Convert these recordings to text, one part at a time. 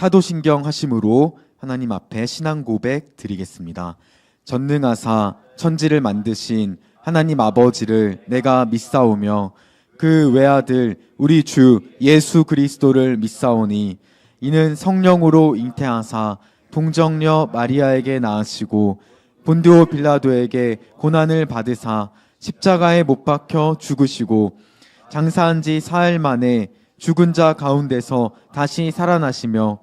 사도신경 하심으로 하나님 앞에 신앙 고백 드리겠습니다. 전능하사 천지를 만드신 하나님 아버지를 내가 믿사오며 그 외아들 우리 주 예수 그리스도를 믿사오니 이는 성령으로 잉태하사 동정녀 마리아에게 낳으시고 본디오 빌라도에게 고난을 받으사 십자가에 못 박혀 죽으시고 장사한 지 사흘 만에 죽은 자 가운데서 다시 살아나시며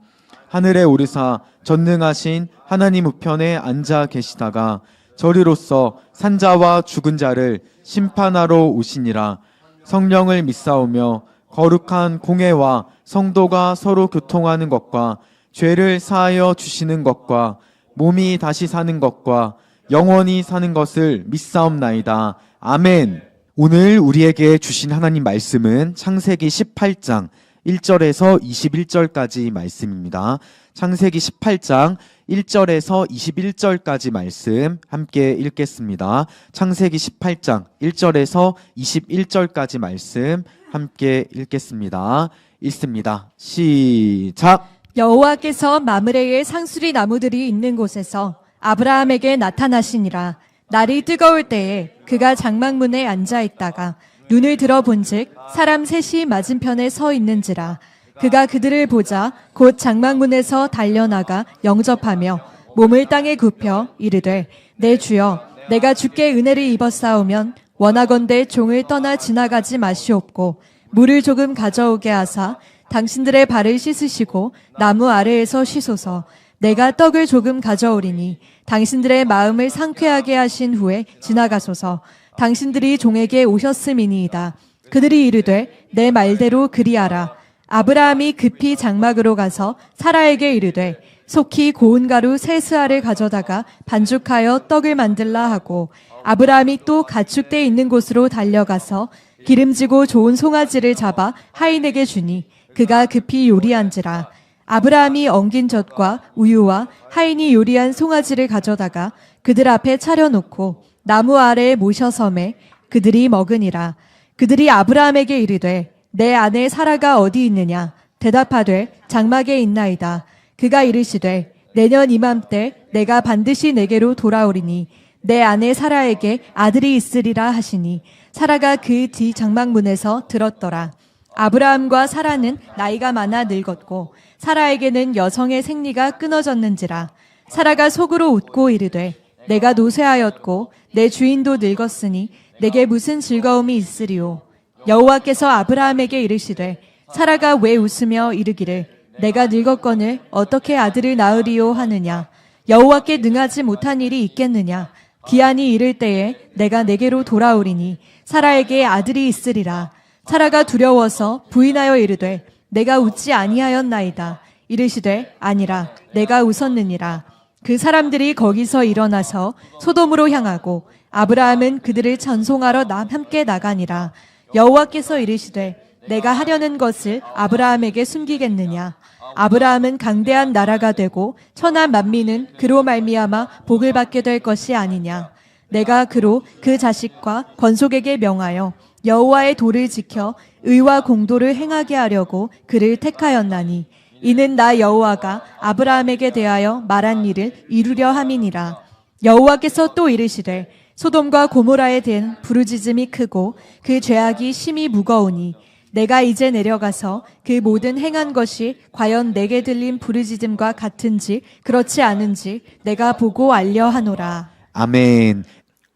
하늘에 오르사 전능하신 하나님 우편에 앉아 계시다가 저리로서 산자와 죽은 자를 심판하러 오시니라. 성령을 믿사오며 거룩한 공회와 성도가 서로 교통하는 것과 죄를 사하여 주시는 것과 몸이 다시 사는 것과 영원히 사는 것을 믿사옵나이다. 아멘. 오늘 우리에게 주신 하나님 말씀은 창세기 18장 1절에서 21절까지 말씀입니다. 창세기 18장 1절에서 21절까지 말씀 함께 읽겠습니다. 창세기 18장 1절에서 21절까지 말씀 함께 읽겠습니다. 읽습니다. 시작. 여호와께서 마므레의 상수리 나무들이 있는 곳에서 아브라함에게 나타나시니라. 날이 뜨거울 때에 그가 장막문에 앉아 있다가 눈을 들어본즉 사람 셋이 맞은편에 서 있는지라. 그가 그들을 보자 곧 장막문에서 달려나가 영접하며 몸을 땅에 굽혀 이르되 내 주여 내가 주께 은혜를 입었사오면 원하건대 종을 떠나 지나가지 마시옵고 물을 조금 가져오게 하사 당신들의 발을 씻으시고 나무 아래에서 쉬소서. 내가 떡을 조금 가져오리니 당신들의 마음을 상쾌하게 하신 후에 지나가소서. 당신들이 종에게 오셨음이니이다. 그들이 이르되 내 말대로 그리하라. 아브라함이 급히 장막으로 가서 사라에게 이르되 속히 고운 가루 세 스아를 가져다가 반죽하여 떡을 만들라 하고 아브라함이 또 가축대 있는 곳으로 달려가서 기름지고 좋은 송아지를 잡아 하인에게 주니 그가 급히 요리한지라. 아브라함이 엉긴 젖과 우유와 하인이 요리한 송아지를 가져다가 그들 앞에 차려놓고 나무 아래에 모셔 섬에 그들이 먹으니라. 그들이 아브라함에게 이르되 내 아내 사라가 어디 있느냐? 대답하되 장막에 있나이다. 그가 이르시되 내년 이맘때 내가 반드시 내게로 돌아오리니 내 아내 사라에게 아들이 있으리라 하시니 사라가 그 뒤 장막문에서 들었더라. 아브라함과 사라는 나이가 많아 늙었고 사라에게는 여성의 생리가 끊어졌는지라. 사라가 속으로 웃고 이르되 내가 노쇠하였고 내 주인도 늙었으니 내게 무슨 즐거움이 있으리오. 여호와께서 아브라함에게 이르시되 사라가 왜 웃으며 이르기를 내가 늙었거늘 어떻게 아들을 낳으리오 하느냐. 여호와께 능하지 못한 일이 있겠느냐. 기한이 이를 때에 내가 내게로 돌아오리니 사라에게 아들이 있으리라. 사라가 두려워서 부인하여 이르되 내가 웃지 아니하였나이다. 이르시되 아니라 내가 웃었느니라. 그 사람들이 거기서 일어나서 소돔으로 향하고 아브라함은 그들을 전송하러 함께 나가니라. 여호와께서 이르시되 내가 하려는 것을 아브라함에게 숨기겠느냐. 아브라함은 강대한 나라가 되고 천하 만민은 그로 말미암아 복을 받게 될 것이 아니냐. 내가 그로 그 자식과 권속에게 명하여 여호와의 도를 지켜 의와 공도를 행하게 하려고 그를 택하였나니 이는 나 여호와가 아브라함에게 대하여 말한 일을 이루려 함이니라. 여호와께서 또 이르시되 소돔과 고모라에 대한 부르짖음이 크고 그 죄악이 심히 무거우니 내가 이제 내려가서 그 모든 행한 것이 과연 내게 들린 부르짖음과 같은지 그렇지 않은지 내가 보고 알려 하노라. 아멘.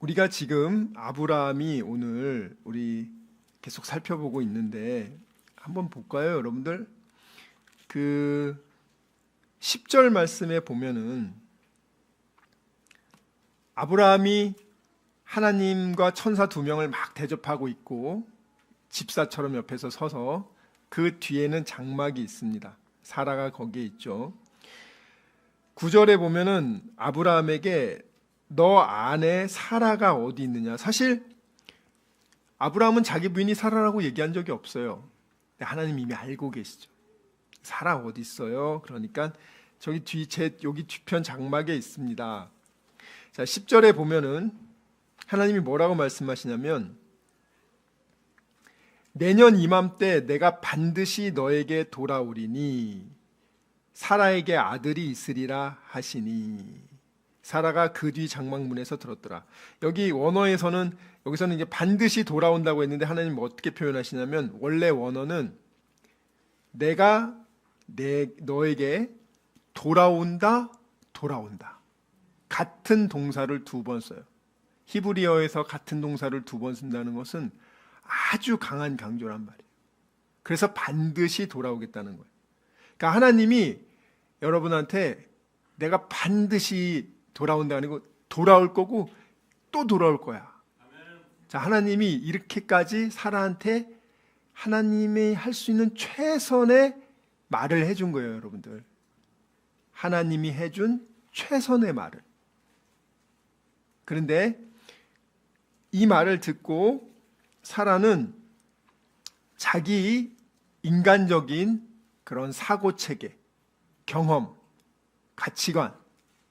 우리가 지금 아브라함이 오늘 우리 계속 살펴보고 있는데 한번 볼까요, 여러분들? 그 10절 말씀에 보면은 아브라함이 하나님과 천사 두 명을 막 대접하고 있고 집사처럼 옆에서 서서 그 뒤에는 장막이 있습니다. 사라가 거기에 있죠. 9절에 보면은 아브라함에게 너 아내 사라가 어디 있느냐. 사실 아브라함은 자기 부인이 사라라고 얘기한 적이 없어요. 하나님 이미 알고 계시죠. 사라 어디 있어요? 그러니까 저기 여기 뒤편 장막에 있습니다. 자, 10절에 보면은 하나님이 뭐라고 말씀하시냐면 내년 이맘때 내가 반드시 너에게 돌아오리니 사라에게 아들이 있으리라 하시니 사라가 그 뒤 장막문에서 들었더라. 여기 원어에서는 여기서는 이제 반드시 돌아온다고 했는데 하나님 어떻게 표현하시냐면 원래 원어는 내가 너에게 돌아온다 같은 동사를 두 번 써요. 히브리어에서 같은 동사를 두 번 쓴다는 것은 아주 강한 강조란 말이에요. 그래서 반드시 돌아오겠다는 거예요. 그러니까 하나님이 여러분한테 내가 반드시 돌아온다는 거 돌아올 거고 또 돌아올 거야. 자, 하나님이 이렇게까지 사라한테 하나님이 할 수 있는 최선의 말을 해준 거예요, 여러분들. 하나님이 해준 최선의 말을. 그런데 이 말을 듣고 사라는 자기 인간적인 그런 사고체계, 경험, 가치관,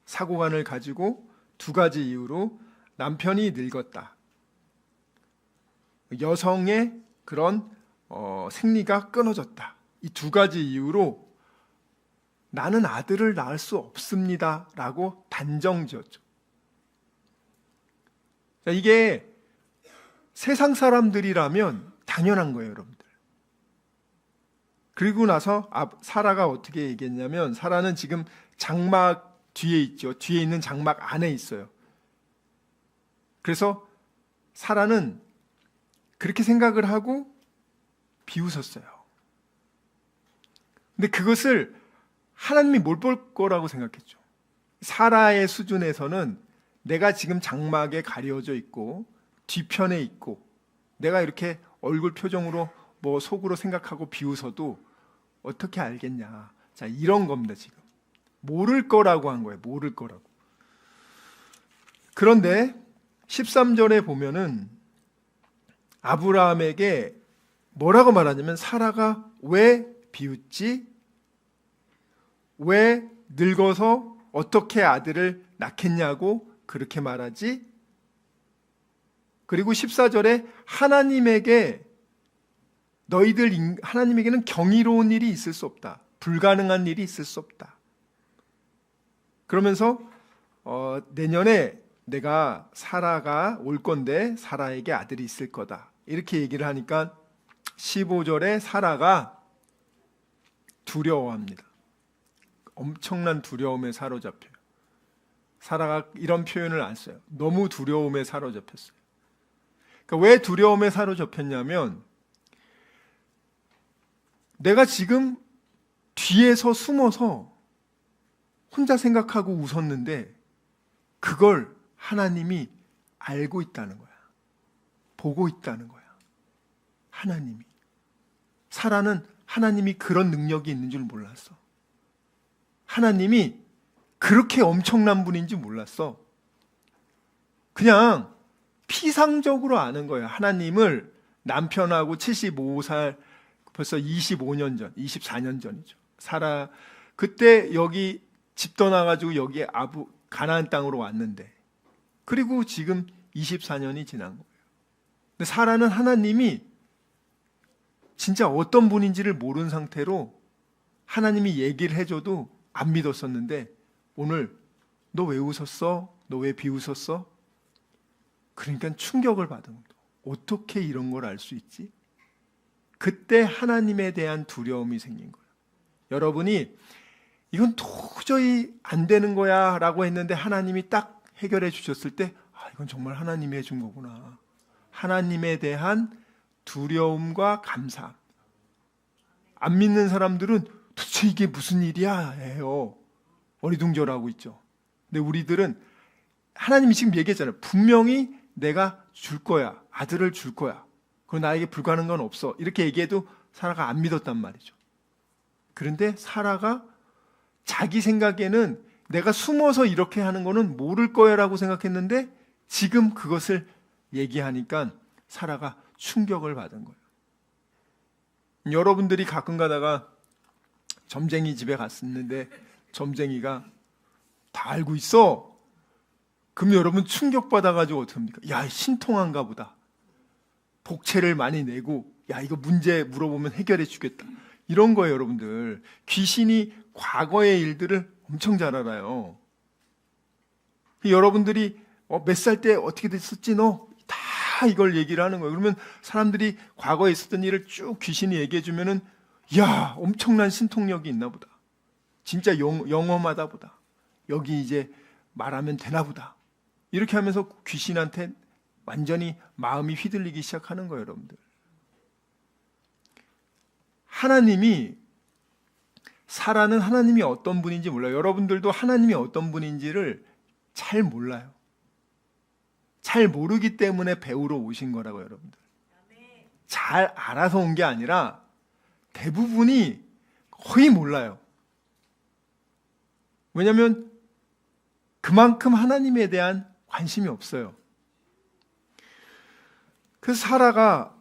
사고관을 가지고 두 가지 이유로 남편이 늙었다, 여성의 그런 생리가 끊어졌다, 이 두 가지 이유로 나는 아들을 낳을 수 없습니다 라고 단정지었죠. 자, 이게 세상 사람들이라면 당연한 거예요, 여러분들. 그리고 나서 사라가 어떻게 얘기했냐면, 사라는 지금 장막 뒤에 있죠. 뒤에 있는 장막 안에 있어요. 그래서 사라는 그렇게 생각을 하고 비웃었어요. 근데 그것을 하나님이 못 볼 거라고 생각했죠. 사라의 수준에서는 내가 지금 장막에 가려져 있고 뒤편에 있고 내가 이렇게 얼굴 표정으로 뭐 속으로 생각하고 비웃어도 어떻게 알겠냐. 자, 이런 겁니다. 지금 모를 거라고 한 거예요. 모를 거라고. 그런데 13절에 보면은 아브라함에게 뭐라고 말하냐면, 사라가 왜 비웃지? 왜 늙어서 어떻게 아들을 낳겠냐고 그렇게 말하지? 그리고 14절에 하나님에게는 경이로운 일이 있을 수 없다. 불가능한 일이 있을 수 없다. 그러면서 내년에 내가 사라가 올 건데 사라에게 아들이 있을 거다. 이렇게 얘기를 하니까 15절에 사라가 두려워합니다. 엄청난 두려움에 사로잡혀요. 사라가 이런 표현을 안 써요. 너무 두려움에 사로잡혔어요. 그러니까 왜 두려움에 사로잡혔냐면, 내가 지금 뒤에서 숨어서 혼자 생각하고 웃었는데 그걸 하나님이 알고 있다는 거야. 보고 있다는 거야. 하나님이. 사라는 하나님이 그런 능력이 있는 줄 몰랐어. 하나님이 그렇게 엄청난 분인지 몰랐어. 그냥 피상적으로 아는 거예요. 하나님을 남편하고 75살, 벌써 25년 전, 24년 전이죠. 사라 그때 여기 집 떠나가지고 여기 가나안 땅으로 왔는데, 그리고 지금 24년이 지난 거예요. 근데 사라는 하나님이 진짜 어떤 분인지를 모르는 상태로 하나님이 얘기를 해줘도 안 믿었었는데, 오늘 너 왜 웃었어? 너 왜 비웃었어? 그러니까 충격을 받은 거예요. 어떻게 이런 걸 알 수 있지? 그때 하나님에 대한 두려움이 생긴 거예요. 여러분이 이건 도저히 안 되는 거야 라고 했는데 하나님이 딱 해결해 주셨을 때, 이건 정말 하나님이 해준 거구나. 하나님에 대한 두려움과 감사함. 안 믿는 사람들은 도대체 이게 무슨 일이야 해요. 어리둥절하고 있죠. 근데 우리들은 하나님이 지금 얘기했잖아요. 분명히 내가 줄 거야. 아들을 줄 거야. 그리고 나에게 불가능한 건 없어. 이렇게 얘기해도 사라가 안 믿었단 말이죠. 그런데 사라가 자기 생각에는 내가 숨어서 이렇게 하는 거는 모를 거야 라고 생각했는데, 지금 그것을 얘기하니까 사라가 충격을 받은 거예요. 여러분들이 가끔 가다가 점쟁이 집에 갔었는데 점쟁이가 다 알고 있어. 그럼 여러분 충격받아가지고 어떻게 합니까? 야, 신통한가 보다. 복채를 많이 내고, 야, 이거 문제 물어보면 해결해 주겠다. 이런 거예요, 여러분들. 귀신이 과거의 일들을 엄청 잘 알아요. 여러분들이 몇 살 때 어떻게 됐었지 너? 다 이걸 얘기를 하는 거예요. 그러면 사람들이 과거에 있었던 일을 쭉 귀신이 얘기해 주면은 야, 엄청난 신통력이 있나 보다. 진짜 영험하다 보다. 여기 이제 말하면 되나 보다. 이렇게 하면서 귀신한테 완전히 마음이 휘둘리기 시작하는 거예요, 여러분들. 하나님이 사라는 하나님이 어떤 분인지 몰라요. 여러분들도 하나님이 어떤 분인지를 잘 몰라요. 잘 모르기 때문에 배우러 오신 거라고요, 여러분들. 잘 알아서 온 게 아니라 대부분이 거의 몰라요. 왜냐하면 그만큼 하나님에 대한 관심이 없어요. 그래서 사라가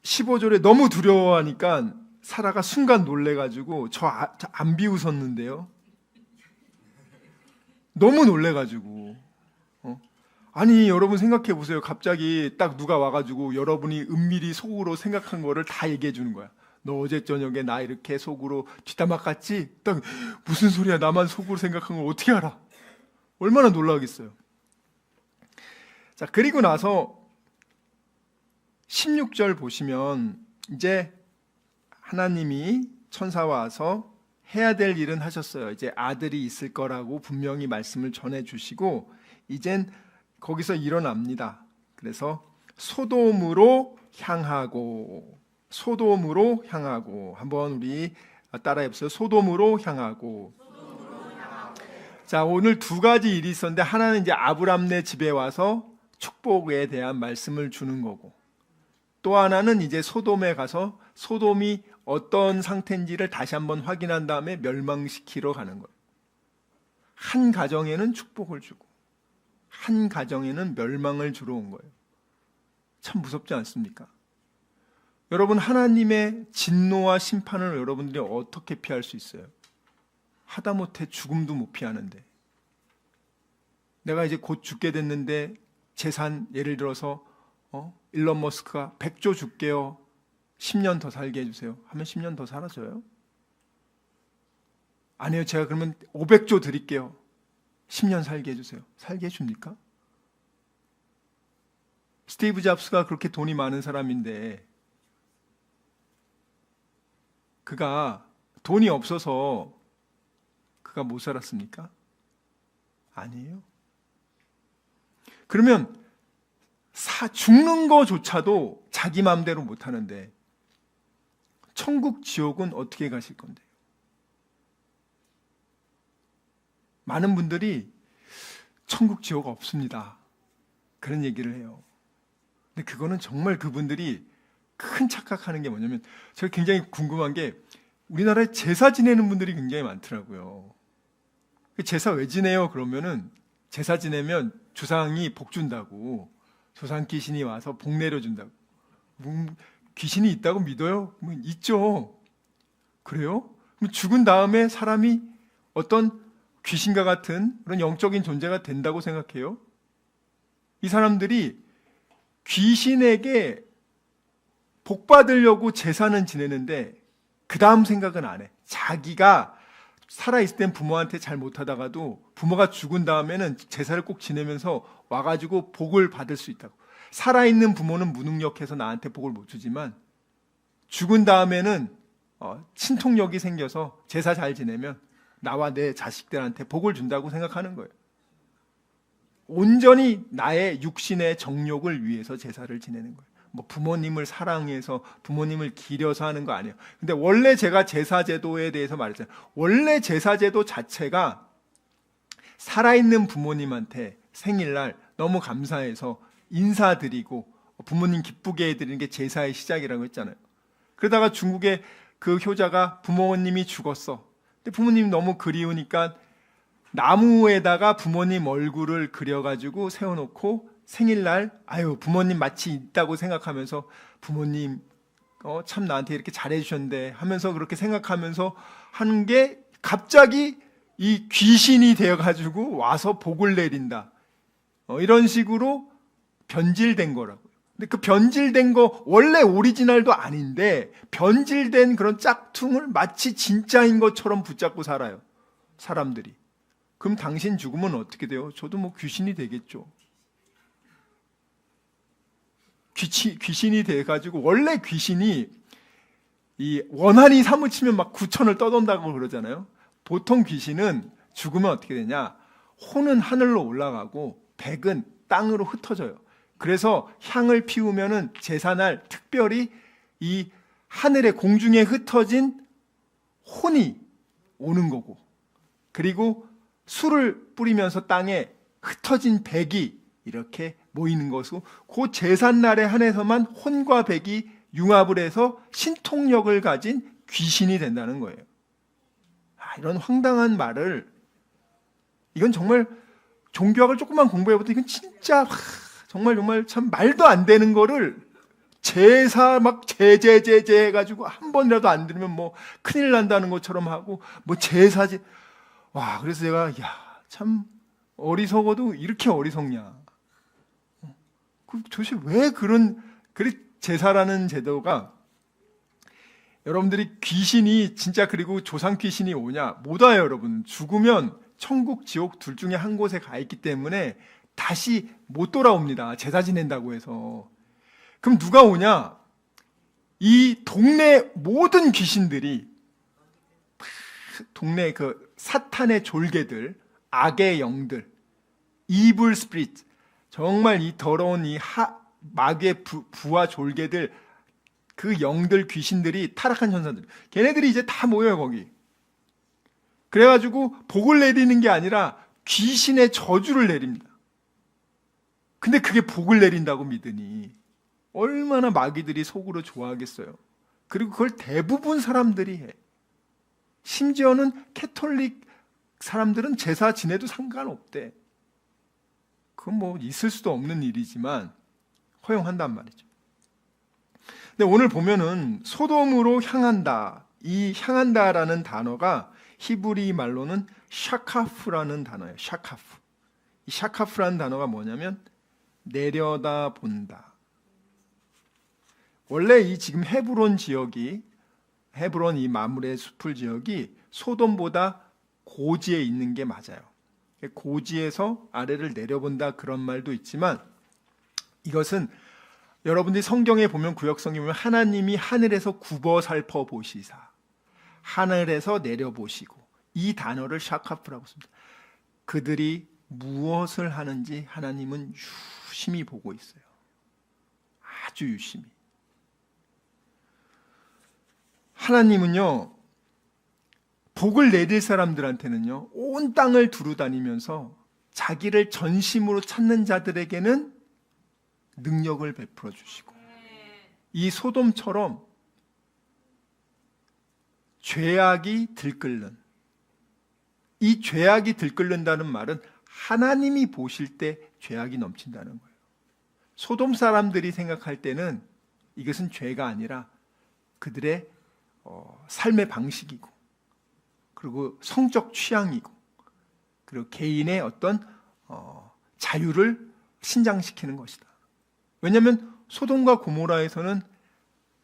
15절에 너무 두려워하니까 사라가 순간 놀래가지고 저 안 비웃었는데요. 너무 놀래가지고 아니 여러분 생각해 보세요. 갑자기 딱 누가 와가지고 여러분이 은밀히 속으로 생각한 거를 다 얘기해 주는 거야. 너 어제 저녁에 나 이렇게 속으로 뒷담화 깠지? 딱 무슨 소리야? 나만 속으로 생각한 걸 어떻게 알아? 얼마나 놀라겠어요. 자, 그리고 나서 16절 보시면 이제 하나님이 천사 와서 해야 될 일은 하셨어요. 이제 아들이 있을 거라고 분명히 말씀을 전해 주시고 이젠 거기서 일어납니다. 그래서 소돔으로 향하고 한번 우리 따라해 보세요. 소돔으로 향하고. 자, 오늘 두 가지 일이 있었는데 하나는 이제 아브람네 집에 와서 축복에 대한 말씀을 주는 거고 또 하나는 이제 소돔에 가서 소돔이 어떤 상태인지를 다시 한번 확인한 다음에 멸망시키러 가는 거예요. 한 가정에는 축복을 주고 한 가정에는 멸망을 주러 온 거예요. 참 무섭지 않습니까? 여러분, 하나님의 진노와 심판을 여러분들이 어떻게 피할 수 있어요? 하다못해 죽음도 못 피하는데, 내가 이제 곧 죽게 됐는데 재산 예를 들어서 일론 머스크가 100조 줄게요, 10년 더 살게 해주세요 하면 10년 더 살아줘요? 아니요, 제가 그러면 500조 드릴게요, 10년 살게 해주세요. 살게 해줍니까? 스티브 잡스가 그렇게 돈이 많은 사람인데 그가 돈이 없어서 그가 못 살았습니까? 아니에요. 그러면 죽는 거조차도 자기 마음대로 못 하는데 천국 지옥은 어떻게 가실 건데요? 많은 분들이 천국 지옥 없습니다 그런 얘기를 해요. 근데 그거는 정말 그분들이 큰 착각하는 게 뭐냐면, 제가 굉장히 궁금한 게 우리나라에 제사 지내는 분들이 굉장히 많더라고요. 제사 왜 지내요? 그러면은 제사 지내면 조상이 복 준다고, 조상 귀신이 와서 복 내려준다고. 귀신이 있다고 믿어요? 있죠. 그래요? 그럼 죽은 다음에 사람이 어떤 귀신과 같은 그런 영적인 존재가 된다고 생각해요? 이 사람들이 귀신에게 복 받으려고 제사는 지내는데 그 다음 생각은 안 해. 자기가 살아있을 땐 부모한테 잘 못하다가도 부모가 죽은 다음에는 제사를 꼭 지내면서 와가지고 복을 받을 수 있다고. 살아있는 부모는 무능력해서 나한테 복을 못 주지만 죽은 다음에는 친통력이 생겨서 제사 잘 지내면 나와 내 자식들한테 복을 준다고 생각하는 거예요. 온전히 나의 육신의 정욕을 위해서 제사를 지내는 거예요. 뭐 부모님을 사랑해서 부모님을 기려서 하는 거 아니에요. 근데 원래 제가 제사제도에 대해서 말했잖아요. 원래 제사제도 자체가 살아있는 부모님한테 생일날 너무 감사해서 인사드리고 부모님 기쁘게 해드리는 게 제사의 시작이라고 했잖아요. 그러다가 중국의 그 효자가 부모님이 죽었어. 근데 부모님이 너무 그리우니까 나무에다가 부모님 얼굴을 그려가지고 세워놓고 생일날 아유 부모님 마치 있다고 생각하면서 부모님 참 나한테 이렇게 잘해주셨는데 하면서 그렇게 생각하면서 하는 게 갑자기 이 귀신이 되어가지고 와서 복을 내린다, 이런 식으로 변질된 거라고요. 근데 그 변질된 거 원래 오리지널도 아닌데 변질된 그런 짝퉁을 마치 진짜인 것처럼 붙잡고 살아요. 사람들이. 그럼 당신 죽으면 어떻게 돼요? 저도 뭐 귀신이 되겠죠. 귀신이 돼가지고 원래 귀신이 이 원한이 사무치면 막 구천을 떠돈다고 그러잖아요. 보통 귀신은 죽으면 어떻게 되냐? 혼은 하늘로 올라가고 백은 땅으로 흩어져요. 그래서 향을 피우면은 제사날 특별히 이 하늘의 공중에 흩어진 혼이 오는 거고, 그리고 술을 뿌리면서 땅에 흩어진 백이 이렇게 모이는 것이고, 그 제삿날에 한해서만 혼과 백이 융합을 해서 신통력을 가진 귀신이 된다는 거예요. 이런 황당한 말을, 이건 정말 종교학을 조금만 공부해보면 이건 진짜 정말 참 말도 안 되는 거를 제사 막 제제제제 해가지고 한 번이라도 안 들으면 뭐 큰일 난다는 것처럼 하고 뭐 제사지. 와, 그래서 제가 참 어리석어도 이렇게 어리석냐. 도대체 왜 그래 제사라는 제도가, 여러분들이 귀신이 진짜 그리고 조상 귀신이 오냐? 못 와요, 여러분. 죽으면 천국, 지옥 둘 중에 한 곳에 가 있기 때문에 다시 못 돌아옵니다. 제사 지낸다고 해서. 그럼 누가 오냐? 이 동네 모든 귀신들이, 동네 그 사탄의 졸개들, 악의 영들, 이블 스피릿, 정말 이 더러운 이 마귀의 부와 졸개들, 그 영들, 귀신들이, 타락한 천사들, 걔네들이 이제 다 모여요 거기. 그래가지고 복을 내리는 게 아니라 귀신의 저주를 내립니다. 근데 그게 복을 내린다고 믿으니 얼마나 마귀들이 속으로 좋아하겠어요. 그리고 그걸 대부분 사람들이 해. 심지어는 캐톨릭 사람들은 제사 지내도 상관없대. 그건 뭐 있을 수도 없는 일이지만 허용한단 말이죠. 근데 오늘 보면은 소돔으로 향한다. 이 향한다라는 단어가 히브리 말로는 샤카프라는 단어예요. 샤카프. 이 샤카프라는 단어가 뭐냐면 내려다 본다. 원래 이 지금 헤브론 지역이, 헤브론 이 마물의 숲을 지역이 소돔보다 고지에 있는 게 맞아요. 고지에서 아래를 내려본다 그런 말도 있지만, 이것은 여러분들이 성경에 보면, 구약성경에 보면 하나님이 하늘에서 굽어 살펴 보시사, 하늘에서 내려보시고, 이 단어를 샤카프라고 씁니다. 그들이 무엇을 하는지 하나님은 유심히 보고 있어요. 아주 유심히. 하나님은요, 복을 내릴 사람들한테는요, 온 땅을 두루다니면서 자기를 전심으로 찾는 자들에게는 능력을 베풀어 주시고, 이 소돔처럼 죄악이 들끓는, 이 죄악이 들끓는다는 말은 하나님이 보실 때 죄악이 넘친다는 거예요. 소돔 사람들이 생각할 때는 이것은 죄가 아니라 그들의 삶의 방식이고, 그리고 성적 취향이고, 그리고 개인의 어떤 자유를 신장시키는 것이다. 왜냐하면 소돔과 고모라에서는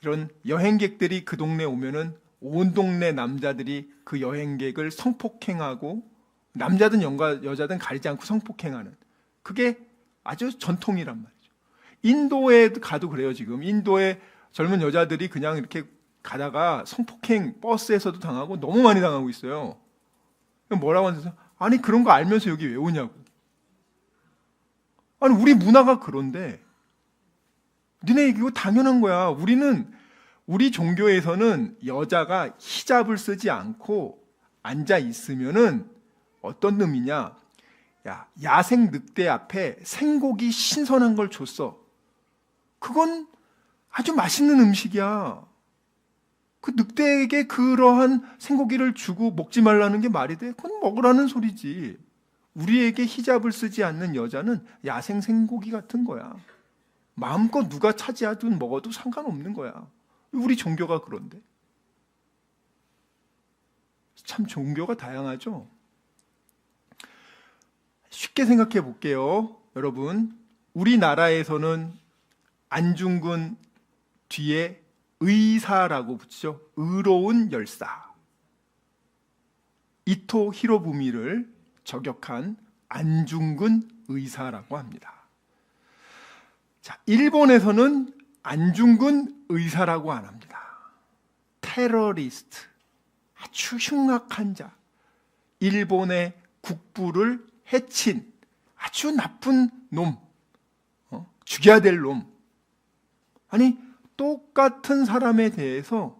이런 여행객들이 그 동네에 오면은 온 동네 남자들이 그 여행객을 성폭행하고, 남자든 여자든 가리지 않고 성폭행하는, 그게 아주 전통이란 말이죠. 인도에 가도 그래요. 지금 인도의 젊은 여자들이 그냥 이렇게 가다가 성폭행 버스에서도 당하고 너무 많이 당하고 있어요. 뭐라고 하면서, 아니 그런 거 알면서 여기 왜 오냐고. 아니 우리 문화가 그런데 니네 이거 당연한 거야. 우리 종교에서는 여자가 히잡을 쓰지 않고 앉아 있으면은 어떤 의미냐? 야생 늑대 앞에 생고기 신선한 걸 줬어. 그건 아주 맛있는 음식이야. 그 늑대에게 그러한 생고기를 주고 먹지 말라는 게 말이 돼? 그건 먹으라는 소리지. 우리에게 히잡을 쓰지 않는 여자는 야생 생고기 같은 거야. 마음껏 누가 차지하든 먹어도 상관없는 거야. 우리 종교가 그런데. 참 종교가 다양하죠. 쉽게 생각해 볼게요. 여러분, 우리나라에서는 안중근 뒤에 의사라고 붙이죠. 의로운 열사. 이토 히로부미를 저격한 안중근 의사라고 합니다. 자, 일본에서는 안중근 의사라고 안 합니다. 테러리스트, 아주 흉악한 자, 일본의 국부를 해친 아주 나쁜 놈, 죽여야 될 놈. 아니, 똑같은 사람에 대해서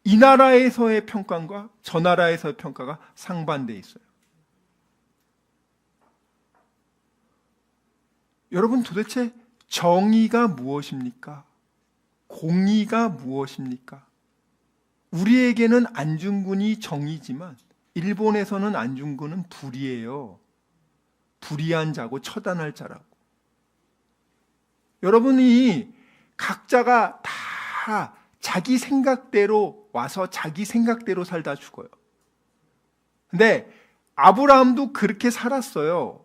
이 나라에서의 평가과 저 나라에서의 평가가 상반돼 있어요. 여러분, 도대체 정의가 무엇입니까? 공의가 무엇입니까? 우리에게는 안중근이 정의지만 일본에서는 안중근은 불의예요. 불의한 자고 처단할 자라고. 여러분이 각자가 다 자기 생각대로 와서 자기 생각대로 살다 죽어요. 근데 아브라함도 그렇게 살았어요.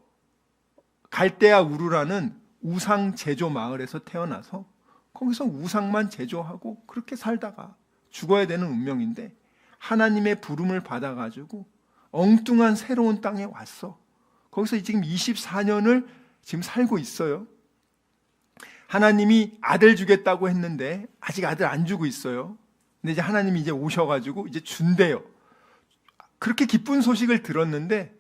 갈대아 우르라는 우상 제조 마을에서 태어나서 거기서 우상만 제조하고 그렇게 살다가 죽어야 되는 운명인데 하나님의 부름을 받아가지고 엉뚱한 새로운 땅에 왔어. 거기서 지금 24년을 지금 살고 있어요. 하나님이 아들 주겠다고 했는데 아직 아들 안 주고 있어요. 근데 이제 하나님이 이제 오셔가지고 이제 준대요. 그렇게 기쁜 소식을 들었는데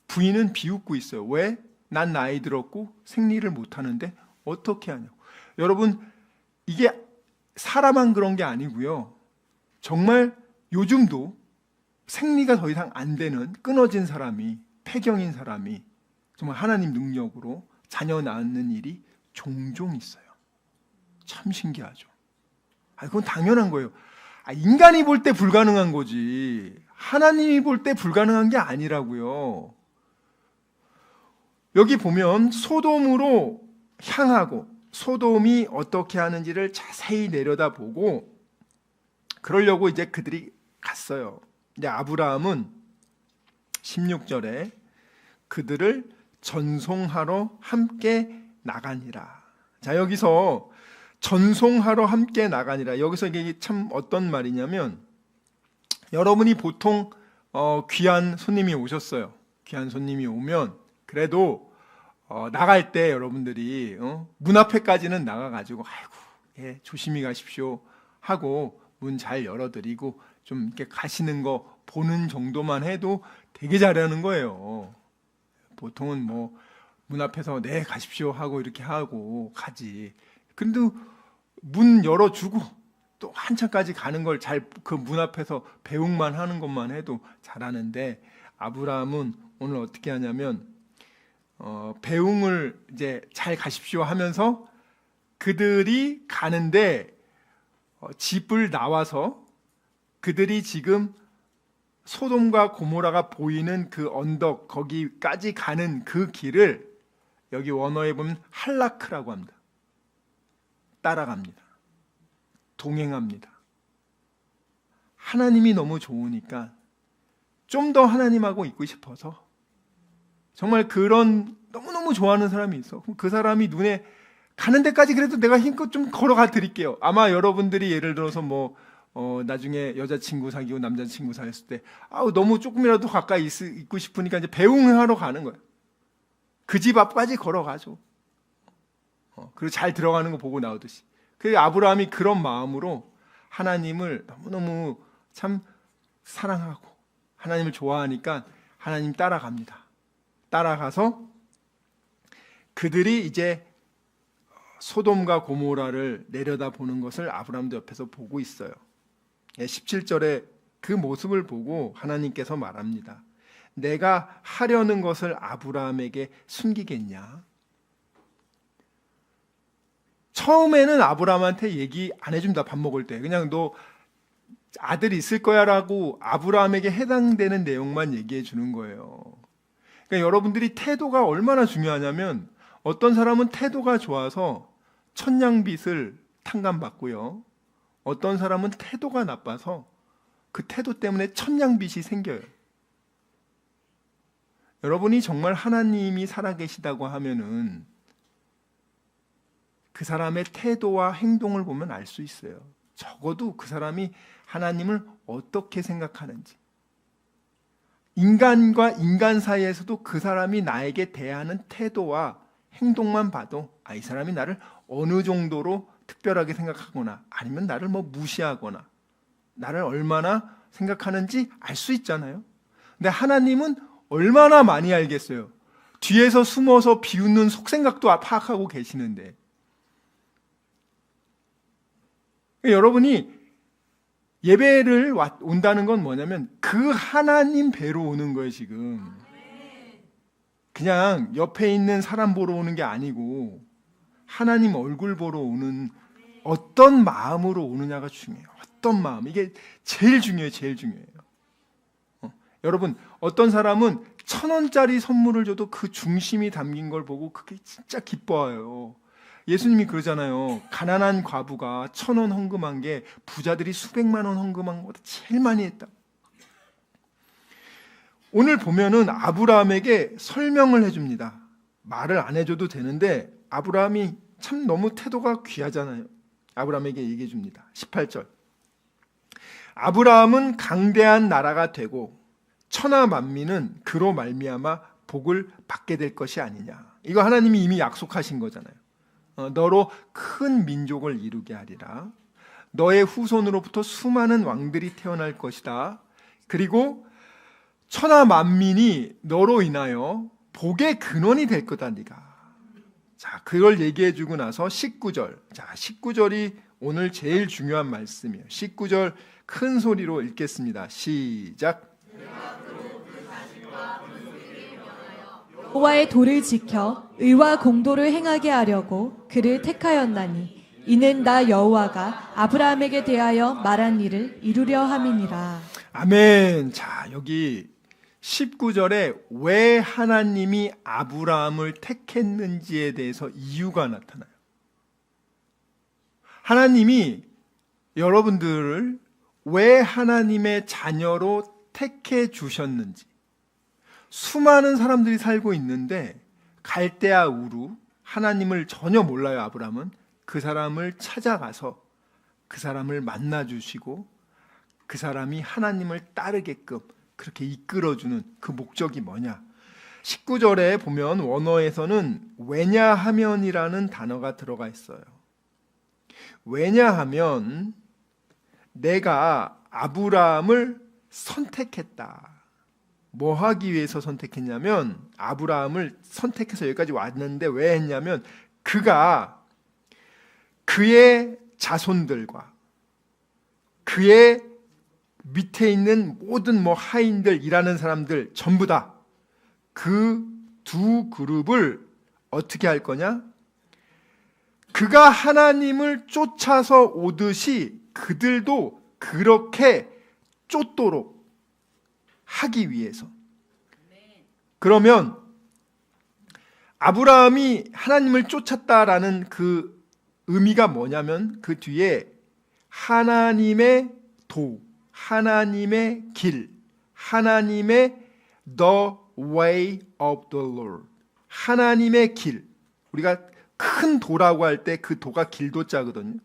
부인은 비웃고 있어요. 왜? 난 나이 들었고 생리를 못 하는데 어떻게 하냐고. 여러분, 이게 사람만 그런 게 아니고요. 정말 요즘도 생리가 더 이상 안 되는 끊어진 사람이, 폐경인 사람이 정말 하나님 능력으로 자녀 낳는 일이 종종 있어요. 참 신기하죠. 그건 당연한 거예요. 인간이 볼 때 불가능한 거지 하나님이 볼 때 불가능한 게 아니라고요. 여기 보면 소돔으로 향하고 소돔이 어떻게 하는지를 자세히 내려다보고 그러려고 이제 그들이 갔어요. 이제 아브라함은 16절에 그들을 전송하러 함께 나가니라. 자, 여기서 전송하러 함께 나가니라. 여기서 이게 참 어떤 말이냐면 여러분이 보통 귀한 손님이 오셨어요. 귀한 손님이 오면 그래도 나갈 때 여러분들이 문 앞에까지는 나가가지고 아이고 예, 조심히 가십시오 하고 문 잘 열어드리고 좀 이렇게 가시는 거 보는 정도만 해도 되게 잘하는 거예요. 보통은 뭐 문 앞에서 네 가십시오 하고 이렇게 하고 가지. 근데 문 열어주고 또 한참까지 가는 걸 잘 그 문 앞에서 배웅만 하는 것만 해도 잘하는데 아브라함은 오늘 어떻게 하냐면 배웅을 이제 잘 가십시오 하면서 그들이 가는데 집을 나와서 그들이 지금 소돔과 고모라가 보이는 그 언덕 거기까지 가는 그 길을 여기 원어에 보면 할라크라고 합니다. 따라갑니다. 동행합니다. 하나님이 너무 좋으니까 좀 더 하나님하고 있고 싶어서 정말 그런 너무너무 좋아하는 사람이 있어. 그 사람이 눈에 가는 데까지 그래도 내가 힘껏 좀 걸어가 드릴게요. 아마 여러분들이 예를 들어서 뭐 나중에 여자친구 사귀고 남자친구 사귀었을 때 너무 조금이라도 가까이 있고 싶으니까 이제 배웅하러 가는 거예요. 그 집 앞까지 걸어가죠. 그리고 잘 들어가는 거 보고 나오듯이. 그 아브라함이 그런 마음으로 하나님을 너무너무 참 사랑하고 하나님을 좋아하니까 하나님 따라갑니다. 따라가서 그들이 이제 소돔과 고모라를 내려다보는 것을 아브라함도 옆에서 보고 있어요. 17절에 그 모습을 보고 하나님께서 말합니다. 내가 하려는 것을 아브라함에게 숨기겠냐? 처음에는 아브라함한테 얘기 안 해준다. 밥 먹을 때 그냥 너 아들 있을 거야 라고 아브라함에게 해당되는 내용만 얘기해 주는 거예요. 그러니까 여러분들이 태도가 얼마나 중요하냐면 어떤 사람은 태도가 좋아서 천냥빚을 탕감받고요. 어떤 사람은 태도가 나빠서 그 태도 때문에 천냥빚이 생겨요. 여러분이 정말 하나님이 살아계시다고 하면은 그 사람의 태도와 행동을 보면 알 수 있어요. 적어도 그 사람이 하나님을 어떻게 생각하는지. 인간과 인간 사이에서도 그 사람이 나에게 대하는 태도와 행동만 봐도 이 사람이 나를 어느 정도로 특별하게 생각하거나 아니면 나를 무시하거나 나를 얼마나 생각하는지 알 수 있잖아요. 근데 하나님은 얼마나 많이 알겠어요. 뒤에서 숨어서 비웃는 속생각도 파악하고 계시는데, 여러분이 예배를 온다는 건 뭐냐면 그 하나님 뵈러 오는 거예요. 지금 그냥 옆에 있는 사람 보러 오는 게 아니고 하나님 얼굴 보러 오는, 어떤 마음으로 오느냐가 중요해요. 어떤 마음, 이게 제일 중요해요. 제일 중요해요. 여러분, 어떤 사람은 1,000원짜리 선물을 줘도 그 중심이 담긴 걸 보고 그게 진짜 기뻐해요. 예수님이 그러잖아요. 가난한 과부가 1,000원 헌금한 게 부자들이 수백만 원 헌금한 것보다 제일 많이 했다. 오늘 보면은 아브라함에게 설명을 해줍니다. 말을 안 해줘도 되는데 아브라함이 참 너무 태도가 귀하잖아요. 아브라함에게 얘기해 줍니다. 18절. 아브라함은 강대한 나라가 되고 천하 만민은 그로 말미암아 복을 받게 될 것이 아니냐. 이거 하나님이 이미 약속하신 거잖아요. 너로 큰 민족을 이루게 하리라. 너의 후손으로부터 수많은 왕들이 태어날 것이다. 그리고 천하 만민이 너로 인하여 복의 근원이 될 거다. 네가. 자, 그걸 얘기해 주고 나서 19절. 자, 19절이 오늘 제일 중요한 말씀이에요. 19절 큰 소리로 읽겠습니다. 시작. 여호와의 도를 지켜 의와 공도를 행하게 하려고 그를 택하였나니 이는 나 여호와가 아브라함에게 대하여 말한 일을 이루려 함이니라. 아멘. 자, 여기 19절에 왜 하나님이 아브라함을 택했는지에 대해서 이유가 나타나요. 하나님이 여러분들을 왜 하나님의 자녀로 택해 주셨는지. 수많은 사람들이 살고 있는데 갈대아 우루, 하나님을 전혀 몰라요. 아브라함은 그 사람을 찾아가서 그 사람을 만나 주시고 그 사람이 하나님을 따르게끔 그렇게 이끌어주는 그 목적이 뭐냐. 19절에 보면 원어에서는 왜냐하면이라는 단어가 들어가 있어요. 왜냐하면 내가 아브라함을 선택했다. 뭐 하기 위해서 선택했냐면 아브라함을 선택해서 여기까지 왔는데 왜 했냐면 그가 그의 자손들과 그의 밑에 있는 모든 하인들, 일하는 사람들 전부 다 그 두 그룹을 어떻게 할 거냐? 그가 하나님을 쫓아서 오듯이 그들도 그렇게 쫓도록 하기 위해서. 그러면 아브라함이 하나님을 쫓았다라는 그 의미가 뭐냐면 그 뒤에 하나님의 도, 하나님의 길, 하나님의 the way of the Lord, 하나님의 길. 우리가 큰 도라고 할 때 그 도가 길도자거든요.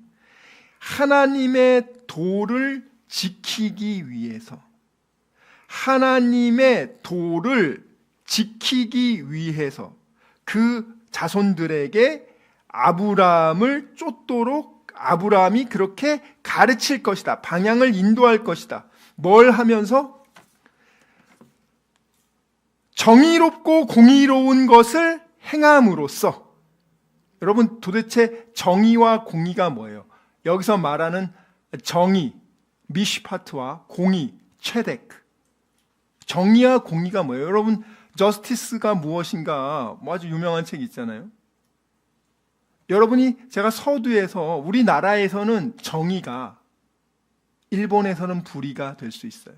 하나님의 도를 지키기 위해서, 하나님의 도를 지키기 위해서 그 자손들에게 아브라함을 쫓도록 아브라함이 그렇게 가르칠 것이다. 방향을 인도할 것이다. 뭘 하면서? 정의롭고 공의로운 것을 행함으로써. 여러분, 도대체 정의와 공의가 뭐예요? 여기서 말하는 정의, 미시파트와 공의, 체데크. 정의와 공의가 뭐예요? 여러분, 저스티스가 무엇인가 아주 유명한 책 있잖아요. 여러분이 제가 서두에서 우리나라에서는 정의가, 일본에서는 불의가 될 수 있어요.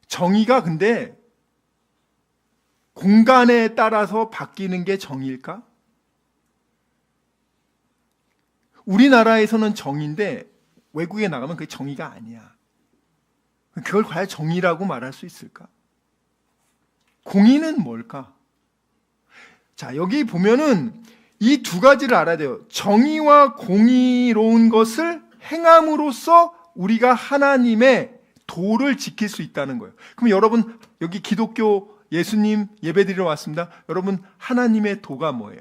정의가 근데 공간에 따라서 바뀌는 게 정의일까? 우리나라에서는 정의인데 외국에 나가면 그게 정의가 아니야. 그걸 과연 정의라고 말할 수 있을까? 공의는 뭘까? 자, 여기 보면은 이 두 가지를 알아야 돼요. 정의와 공의로운 것을 행함으로써 우리가 하나님의 도를 지킬 수 있다는 거예요. 그럼 여러분, 여기 기독교 예수님 예배드리러 왔습니다. 여러분, 하나님의 도가 뭐예요?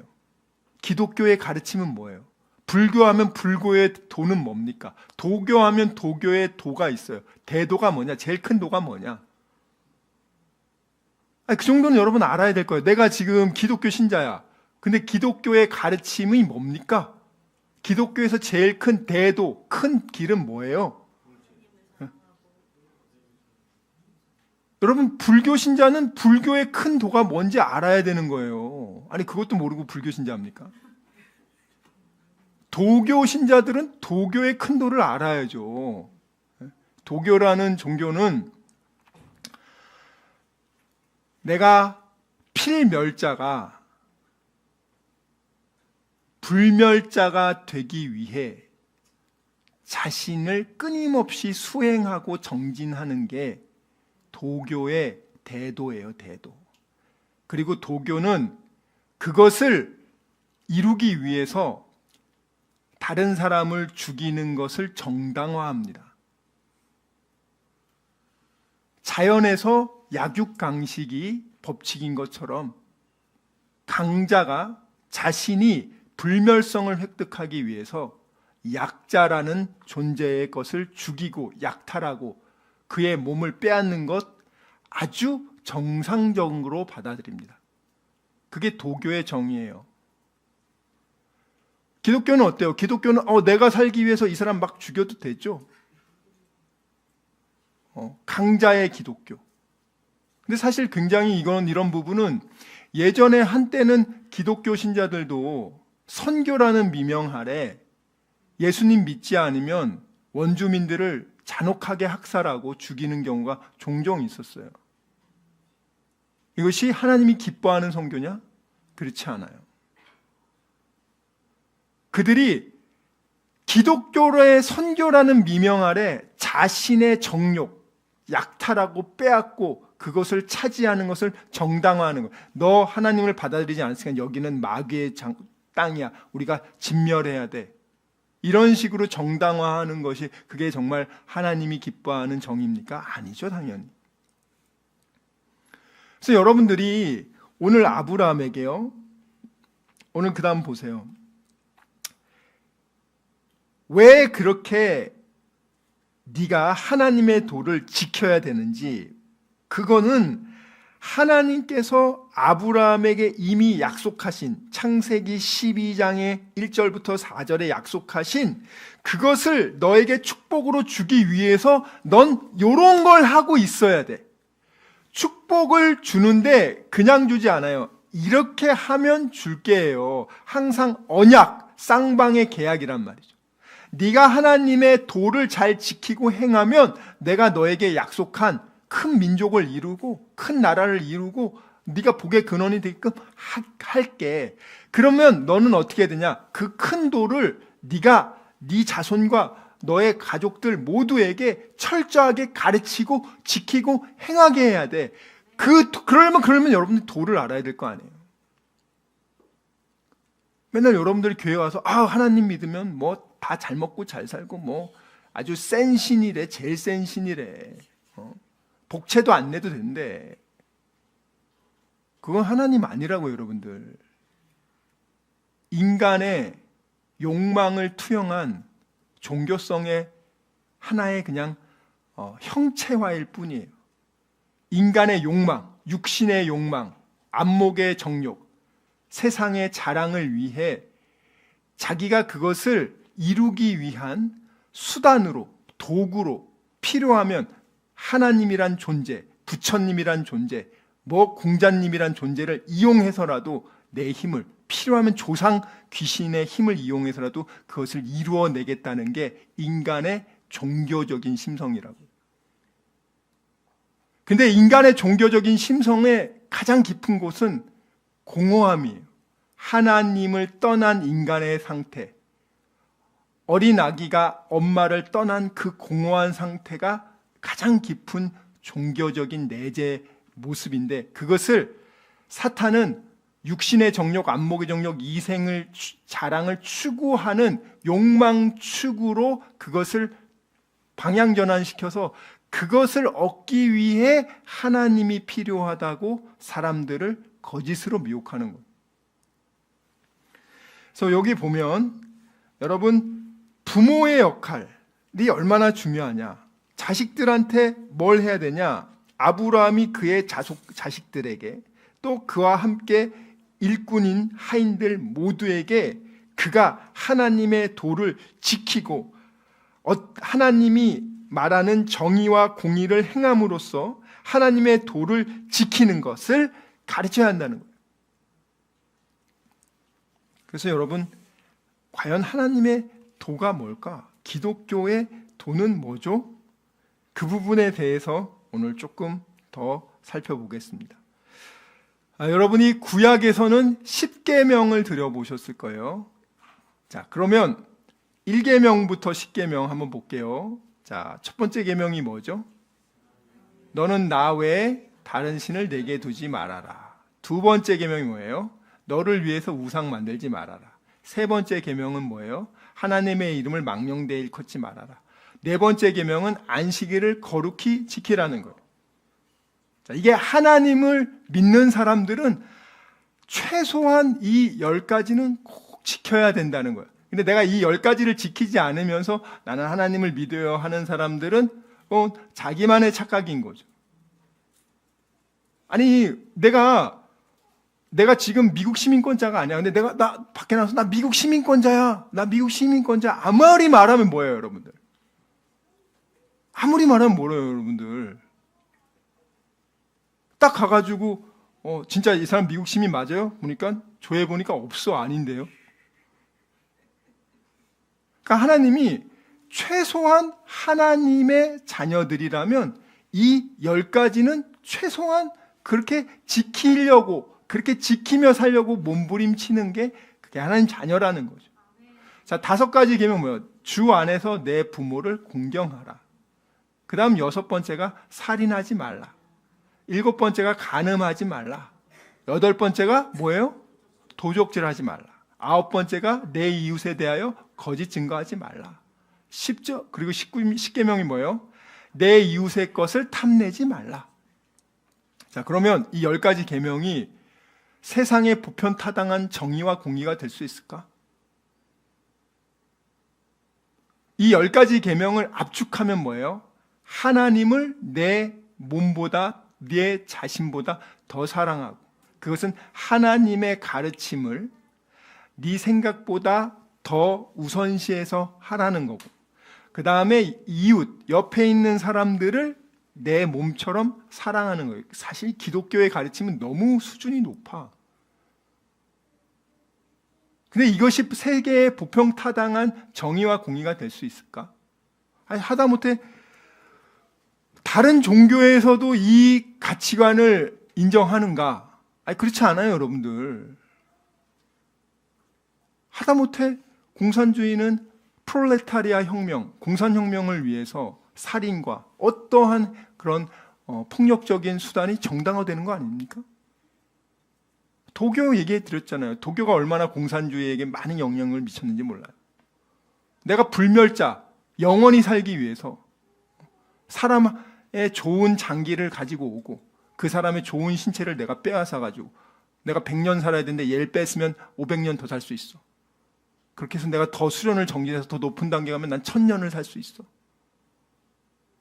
기독교의 가르침은 뭐예요? 불교하면 불교의 도는 뭡니까? 도교하면 도교의 도가 있어요. 대도가 뭐냐? 제일 큰 도가 뭐냐? 아니, 그 정도는 여러분 알아야 될 거예요. 내가 지금 기독교 신자야. 근데 기독교의 가르침이 뭡니까? 기독교에서 제일 큰 대도, 큰 길은 뭐예요? 여러분, 불교 신자는 불교의 큰 도가 뭔지 알아야 되는 거예요. 아니, 그것도 모르고 불교 신자입니까? 도교 신자들은 도교의 큰 도를 알아야죠. 도교라는 종교는 내가 필멸자가 불멸자가 되기 위해 자신을 끊임없이 수행하고 정진하는 게 도교의 대도예요, 대도. 그리고 도교는 그것을 이루기 위해서 다른 사람을 죽이는 것을 정당화합니다. 자연에서 약육강식이 법칙인 것처럼 강자가 자신이 불멸성을 획득하기 위해서 약자라는 존재의 것을 죽이고 약탈하고 그의 몸을 빼앗는 것 아주 정상적으로 받아들입니다. 그게 도교의 정의예요. 기독교는 어때요? 기독교는 내가 살기 위해서 이 사람 막 죽여도 되죠. 강자의 기독교. 근데 사실 굉장히 이런 부분은 예전에 한때는 기독교 신자들도 선교라는 미명 아래 예수님 믿지 않으면 원주민들을 잔혹하게 학살하고 죽이는 경우가 종종 있었어요. 이것이 하나님이 기뻐하는 선교냐? 그렇지 않아요. 그들이 기독교의 선교라는 미명 아래 자신의 정욕, 약탈하고 빼앗고 그것을 차지하는 것을 정당화하는 거예요. 너 하나님을 받아들이지 않았으니까 여기는 마귀의 땅이야. 우리가 진멸해야 돼. 이런 식으로 정당화하는 것이 그게 정말 하나님이 기뻐하는 정의입니까? 아니죠, 당연히. 그래서 여러분들이 오늘 아브라함에게요. 오늘 그 다음 보세요. 왜 그렇게 네가 하나님의 도를 지켜야 되는지, 그거는 하나님께서 아브라함에게 이미 약속하신 창세기 12장의 1절부터 4절에 약속하신 그것을 너에게 축복으로 주기 위해서 넌 요런 걸 하고 있어야 돼. 축복을 주는데 그냥 주지 않아요. 이렇게 하면 줄게요. 항상 언약, 쌍방의 계약이란 말이죠. 네가 하나님의 도를 잘 지키고 행하면 내가 너에게 약속한 큰 민족을 이루고 큰 나라를 이루고 네가 복의 근원이 되게끔 할게. 그러면 너는 어떻게 되냐? 그 큰 도를 네가 네 자손과 너의 가족들 모두에게 철저하게 가르치고 지키고 행하게 해야 돼. 그러면 여러분들이 도를 알아야 될 거 아니에요. 맨날 여러분들이 교회 와서 하나님 믿으면 뭐 다 잘 먹고 잘 살고 뭐 아주 센 신이래, 제일 센 신이래. 복채도 안 내도 된대. 그건 하나님 아니라고 여러분들. 인간의 욕망을 투영한 종교성의 하나의 그냥 형체화일 뿐이에요. 인간의 욕망, 육신의 욕망, 안목의 정욕, 세상의 자랑을 위해 자기가 그것을 이루기 위한 수단으로, 도구로 필요하면 하나님이란 존재, 부처님이란 존재, 공자님이란 존재를 이용해서라도 내 힘을, 필요하면 조상 귀신의 힘을 이용해서라도 그것을 이루어내겠다는 게 인간의 종교적인 심성이라고. 근데 인간의 종교적인 심성의 가장 깊은 곳은 공허함이에요. 하나님을 떠난 인간의 상태, 어린 아기가 엄마를 떠난 그 공허한 상태가 가장 깊은 종교적인 내재 모습인데, 그것을 사탄은 육신의 정욕, 안목의 정욕, 이생을 자랑을 추구하는 욕망 추구로 그것을 방향 전환시켜서 그것을 얻기 위해 하나님이 필요하다고 사람들을 거짓으로 미혹하는 거예요. 그래서 여기 보면 여러분 부모의 역할이 얼마나 중요하냐. 자식들한테 뭘 해야 되냐. 아브라함이 그의 자식들에게 또 그와 함께 일꾼인 하인들 모두에게 그가 하나님의 도를 지키고 하나님이 말하는 정의와 공의를 행함으로써 하나님의 도를 지키는 것을 가르쳐야 한다는 거예요. 그래서 여러분, 과연 하나님의 도가 뭘까? 기독교의 도는 뭐죠? 그 부분에 대해서 오늘 조금 더 살펴보겠습니다. 여러분이 구약에서는 10계명을 들어보셨을 거예요. 자, 그러면 1계명부터 10계명 한번 볼게요. 자, 첫 번째 계명이 뭐죠? 너는 나 외에 다른 신을 내게 두지 말아라. 두 번째 계명이 뭐예요? 너를 위해서 우상 만들지 말아라. 세 번째 계명은 뭐예요? 하나님의 이름을 망령되이 일컫지 말아라. 네 번째 계명은 안식일을 거룩히 지키라는 거예요. 자, 이게 하나님을 믿는 사람들은 최소한 이 10가지는 꼭 지켜야 된다는 거예요. 근데 내가 이 10가지를 지키지 않으면서 나는 하나님을 믿어요 하는 사람들은 자기만의 착각인 거죠. 아니, 내가 지금 미국 시민권자가 아니야. 근데 나 밖에 나와서 나 미국 시민권자야. 나 미국 시민권자. 아무리 말하면 뭐예요, 여러분들? 아무리 말하면 뭐예요, 여러분들? 딱 가가지고 진짜 이 사람 미국 시민 맞아요? 보니까 조회 보니까 없어. 아닌데요. 그러니까 하나님이 최소한 하나님의 자녀들이라면 이 10가지는 최소한 그렇게 지키려고, 그렇게 지키며 살려고 몸부림치는 게 그게 하나님 자녀라는 거죠. 자, 5가지 계명 뭐예요? 주 안에서 내 부모를 공경하라. 그 다음 6번째가 살인하지 말라. 7번째가 간음하지 말라. 8번째가 뭐예요? 도적질하지 말라. 9번째가 내 이웃에 대하여 거짓 증거하지 말라. 10조 그리고 10계명이 뭐예요? 내 이웃의 것을 탐내지 말라. 자, 그러면 이 10가지 계명이 세상에 보편타당한 정의와 공의가 될 수 있을까? 이 10가지 계명을 압축하면 뭐예요? 하나님을 내 몸보다 내 자신보다 더 사랑하고, 그것은 하나님의 가르침을 네 생각보다 더 우선시해서 하라는 거고, 그 다음에 이웃, 옆에 있는 사람들을 내 몸처럼 사랑하는 거예요. 사실 기독교의 가르침은 너무 수준이 높아. 근데 이것이 세계의 보편타당한 정의와 공의가 될 수 있을까? 아니, 하다못해 다른 종교에서도 이 가치관을 인정하는가? 아니, 그렇지 않아요, 여러분들. 하다못해 공산주의는 프롤레타리아 혁명, 공산혁명을 위해서 살인과 어떠한 그런 폭력적인 수단이 정당화되는 거 아닙니까? 도교 얘기해 드렸잖아요. 도교가 얼마나 공산주의에게 많은 영향을 미쳤는지 몰라요. 내가 불멸자, 영원히 살기 위해서 사람의 좋은 장기를 가지고 오고 그 사람의 좋은 신체를 내가 빼앗아 가지고 내가 100년 살아야 되는데 얘를 뺐으면 500년 더 살 수 있어. 그렇게 해서 내가 더 수련을 정진해서 더 높은 단계 가면 난 1000년을 살 수 있어.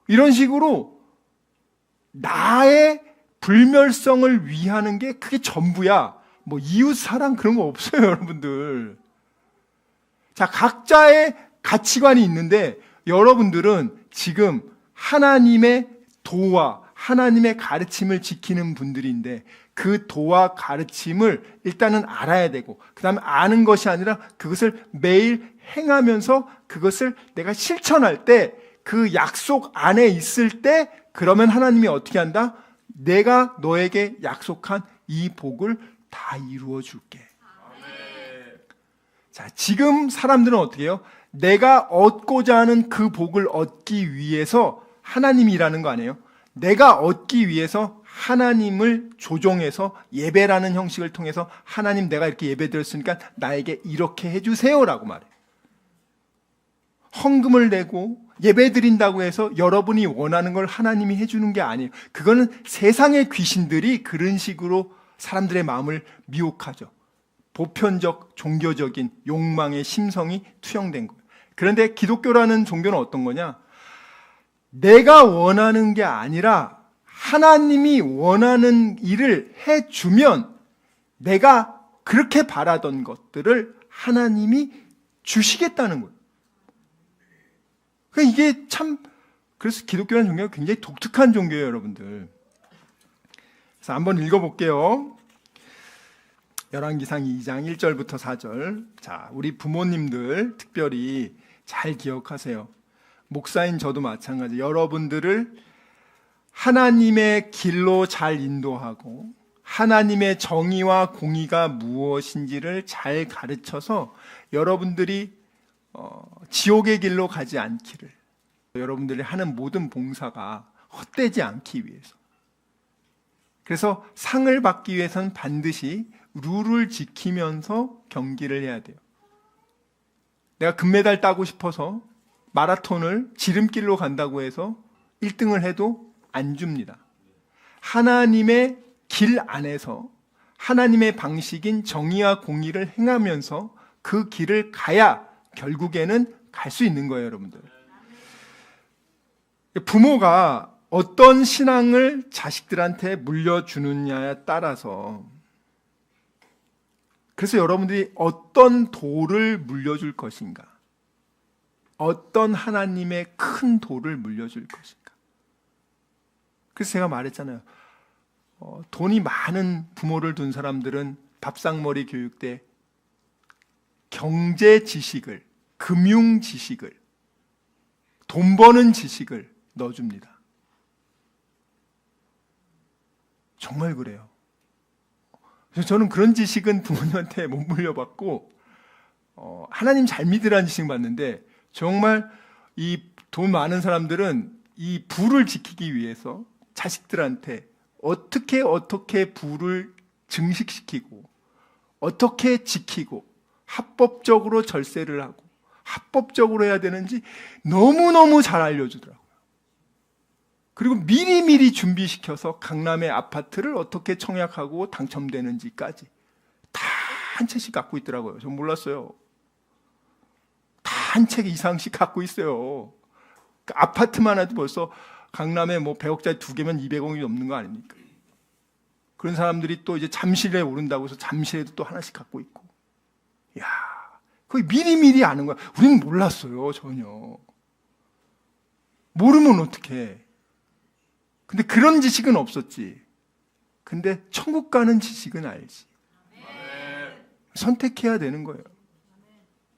이런 식으로 나의 불멸성을 위하는 게 그게 전부야. 뭐 이웃 사랑 그런 거 없어요, 여러분들. 자, 각자의 가치관이 있는데 여러분들은 지금 하나님의 도와 하나님의 가르침을 지키는 분들인데 그 도와 가르침을 일단은 알아야 되고, 그 다음에 아는 것이 아니라 그것을 매일 행하면서 그것을 내가 실천할 때, 그 약속 안에 있을 때, 그러면 하나님이 어떻게 한다? 내가 너에게 약속한 이 복을 다 이루어 줄게. 자, 지금 사람들은 어떻게 해요? 내가 얻고자 하는 그 복을 얻기 위해서 하나님이 일하는 거 아니에요? 내가 얻기 위해서 하나님을 조종해서 예배라는 형식을 통해서 하나님 내가 이렇게 예배 드렸으니까 나에게 이렇게 해주세요라고 말해요. 헌금을 내고 예배 드린다고 해서 여러분이 원하는 걸 하나님이 해주는 게 아니에요. 그거는 세상의 귀신들이 그런 식으로 사람들의 마음을 미혹하죠. 보편적 종교적인 욕망의 심성이 투영된 거예요. 그런데 기독교라는 종교는 어떤 거냐? 내가 원하는 게 아니라 하나님이 원하는 일을 해주면 내가 그렇게 바라던 것들을 하나님이 주시겠다는 거예요. 그러니까 이게 참, 그래서 기독교라는 종교가 굉장히 독특한 종교예요, 여러분들. 그래서 한번 읽어볼게요. 열왕기상 2장 1절부터 4절. 자, 우리 부모님들 특별히 잘 기억하세요. 목사인 저도 마찬가지. 여러분들을 하나님의 길로 잘 인도하고 하나님의 정의와 공의가 무엇인지를 잘 가르쳐서 여러분들이 지옥의 길로 가지 않기를, 여러분들이 하는 모든 봉사가 헛되지 않기 위해서. 그래서 상을 받기 위해서는 반드시 룰을 지키면서 경기를 해야 돼요. 내가 금메달 따고 싶어서 마라톤을 지름길로 간다고 해서 1등을 해도 안 줍니다. 하나님의 길 안에서 하나님의 방식인 정의와 공의를 행하면서 그 길을 가야 결국에는 갈 수 있는 거예요, 여러분들. 부모가 어떤 신앙을 자식들한테 물려주느냐에 따라서, 그래서 여러분들이 어떤 도를 물려줄 것인가, 어떤 하나님의 큰 도를 물려줄 것인가. 그래서 제가 말했잖아요. 돈이 많은 부모를 둔 사람들은 밥상머리 교육 때 경제 지식을, 금융 지식을, 돈 버는 지식을 넣어줍니다. 정말 그래요. 그래서 저는 그런 지식은 부모님한테 못 물려받고 하나님 잘 믿으라는 지식 받는데, 정말 이 돈 많은 사람들은 이 부를 지키기 위해서 자식들한테 어떻게 부를 증식시키고 어떻게 지키고 합법적으로 절세를 하고 합법적으로 해야 되는지 너무너무 잘 알려주더라고요. 그리고 미리미리 준비시켜서 강남의 아파트를 어떻게 청약하고 당첨되는지까지 다 한 채씩 갖고 있더라고요. 전 몰랐어요. 다 한 채 이상씩 갖고 있어요. 그 아파트만 해도 벌써 강남에 뭐 100억짜리 2개면 200억이 넘는 거 아닙니까? 그런 사람들이 또 이제 잠실에 오른다고 해서 잠실에도 또 하나씩 갖고 있고. 이야, 거의 미리미리 아는 거야. 우리는 몰랐어요, 전혀. 모르면 어떡해. 근데 그런 지식은 없었지. 근데 천국 가는 지식은 알지. 선택해야 되는 거예요.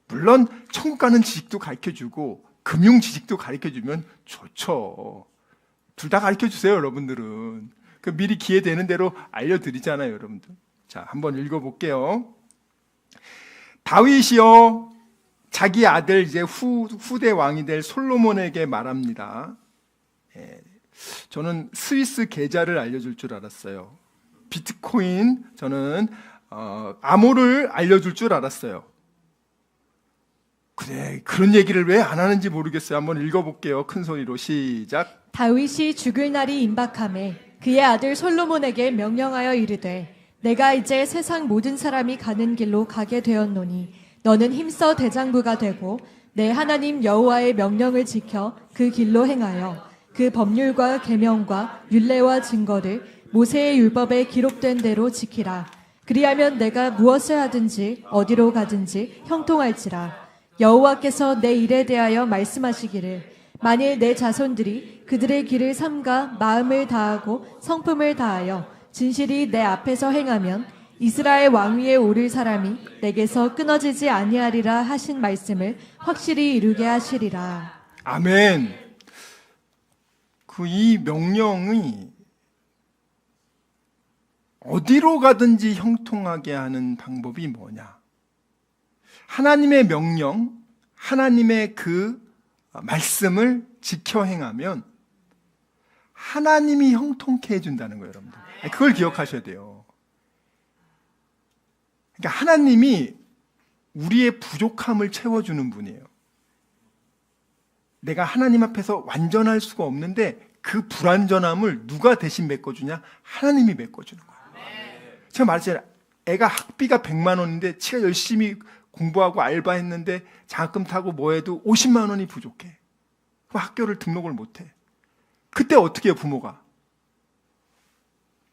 물론 천국 가는 지식도 가르쳐주고 금융 지식도 가르쳐주면 좋죠. 둘 다 가르쳐주세요, 여러분들은. 그 미리 기회 되는 대로 알려드리잖아요, 여러분들. 자, 한번 읽어볼게요. 다윗이요, 자기 아들 이제 후대 왕이 될 솔로몬에게 말합니다. 저는 스위스 계좌를 알려줄 줄 알았어요. 비트코인, 저는 암호를 알려줄 줄 알았어요. 그래, 그런 얘기를 왜 안 하는지 모르겠어요. 한번 읽어볼게요. 큰 소리로 시작. 다윗이 죽을 날이 임박하매 그의 아들 솔로몬에게 명령하여 이르되 내가 이제 세상 모든 사람이 가는 길로 가게 되었노니 너는 힘써 대장부가 되고 내 하나님 여호와의 명령을 지켜 그 길로 행하여 그 법률과 계명과 율례와 증거를 모세의 율법에 기록된 대로 지키라. 그리하면 내가 무엇을 하든지 어디로 가든지 형통할지라. 여호와께서 내 일에 대하여 말씀하시기를 만일 내 자손들이 그들의 길을 삼가 마음을 다하고 성품을 다하여 진실이 내 앞에서 행하면 이스라엘 왕위에 오를 사람이 내게서 끊어지지 아니하리라 하신 말씀을 확실히 이루게 하시리라. 아멘. 이 명령이 어디로 가든지 형통하게 하는 방법이 뭐냐? 하나님의 명령, 하나님의 그 말씀을 지켜 행하면 하나님이 형통케 해준다는 거예요, 여러분들. 그걸 기억하셔야 돼요. 그러니까 하나님이 우리의 부족함을 채워주는 분이에요. 내가 하나님 앞에서 완전할 수가 없는데 그 불완전함을 누가 대신 메꿔주냐? 하나님이 메꿔주는 거예요. 제가 말했잖아요. 애가 학비가 100만 원인데 지가 열심히 공부하고 알바했는데 장학금 타고 뭐 해도 50만 원이 부족해. 그럼 학교를 등록을 못해. 그때 어떻게 해요, 부모가?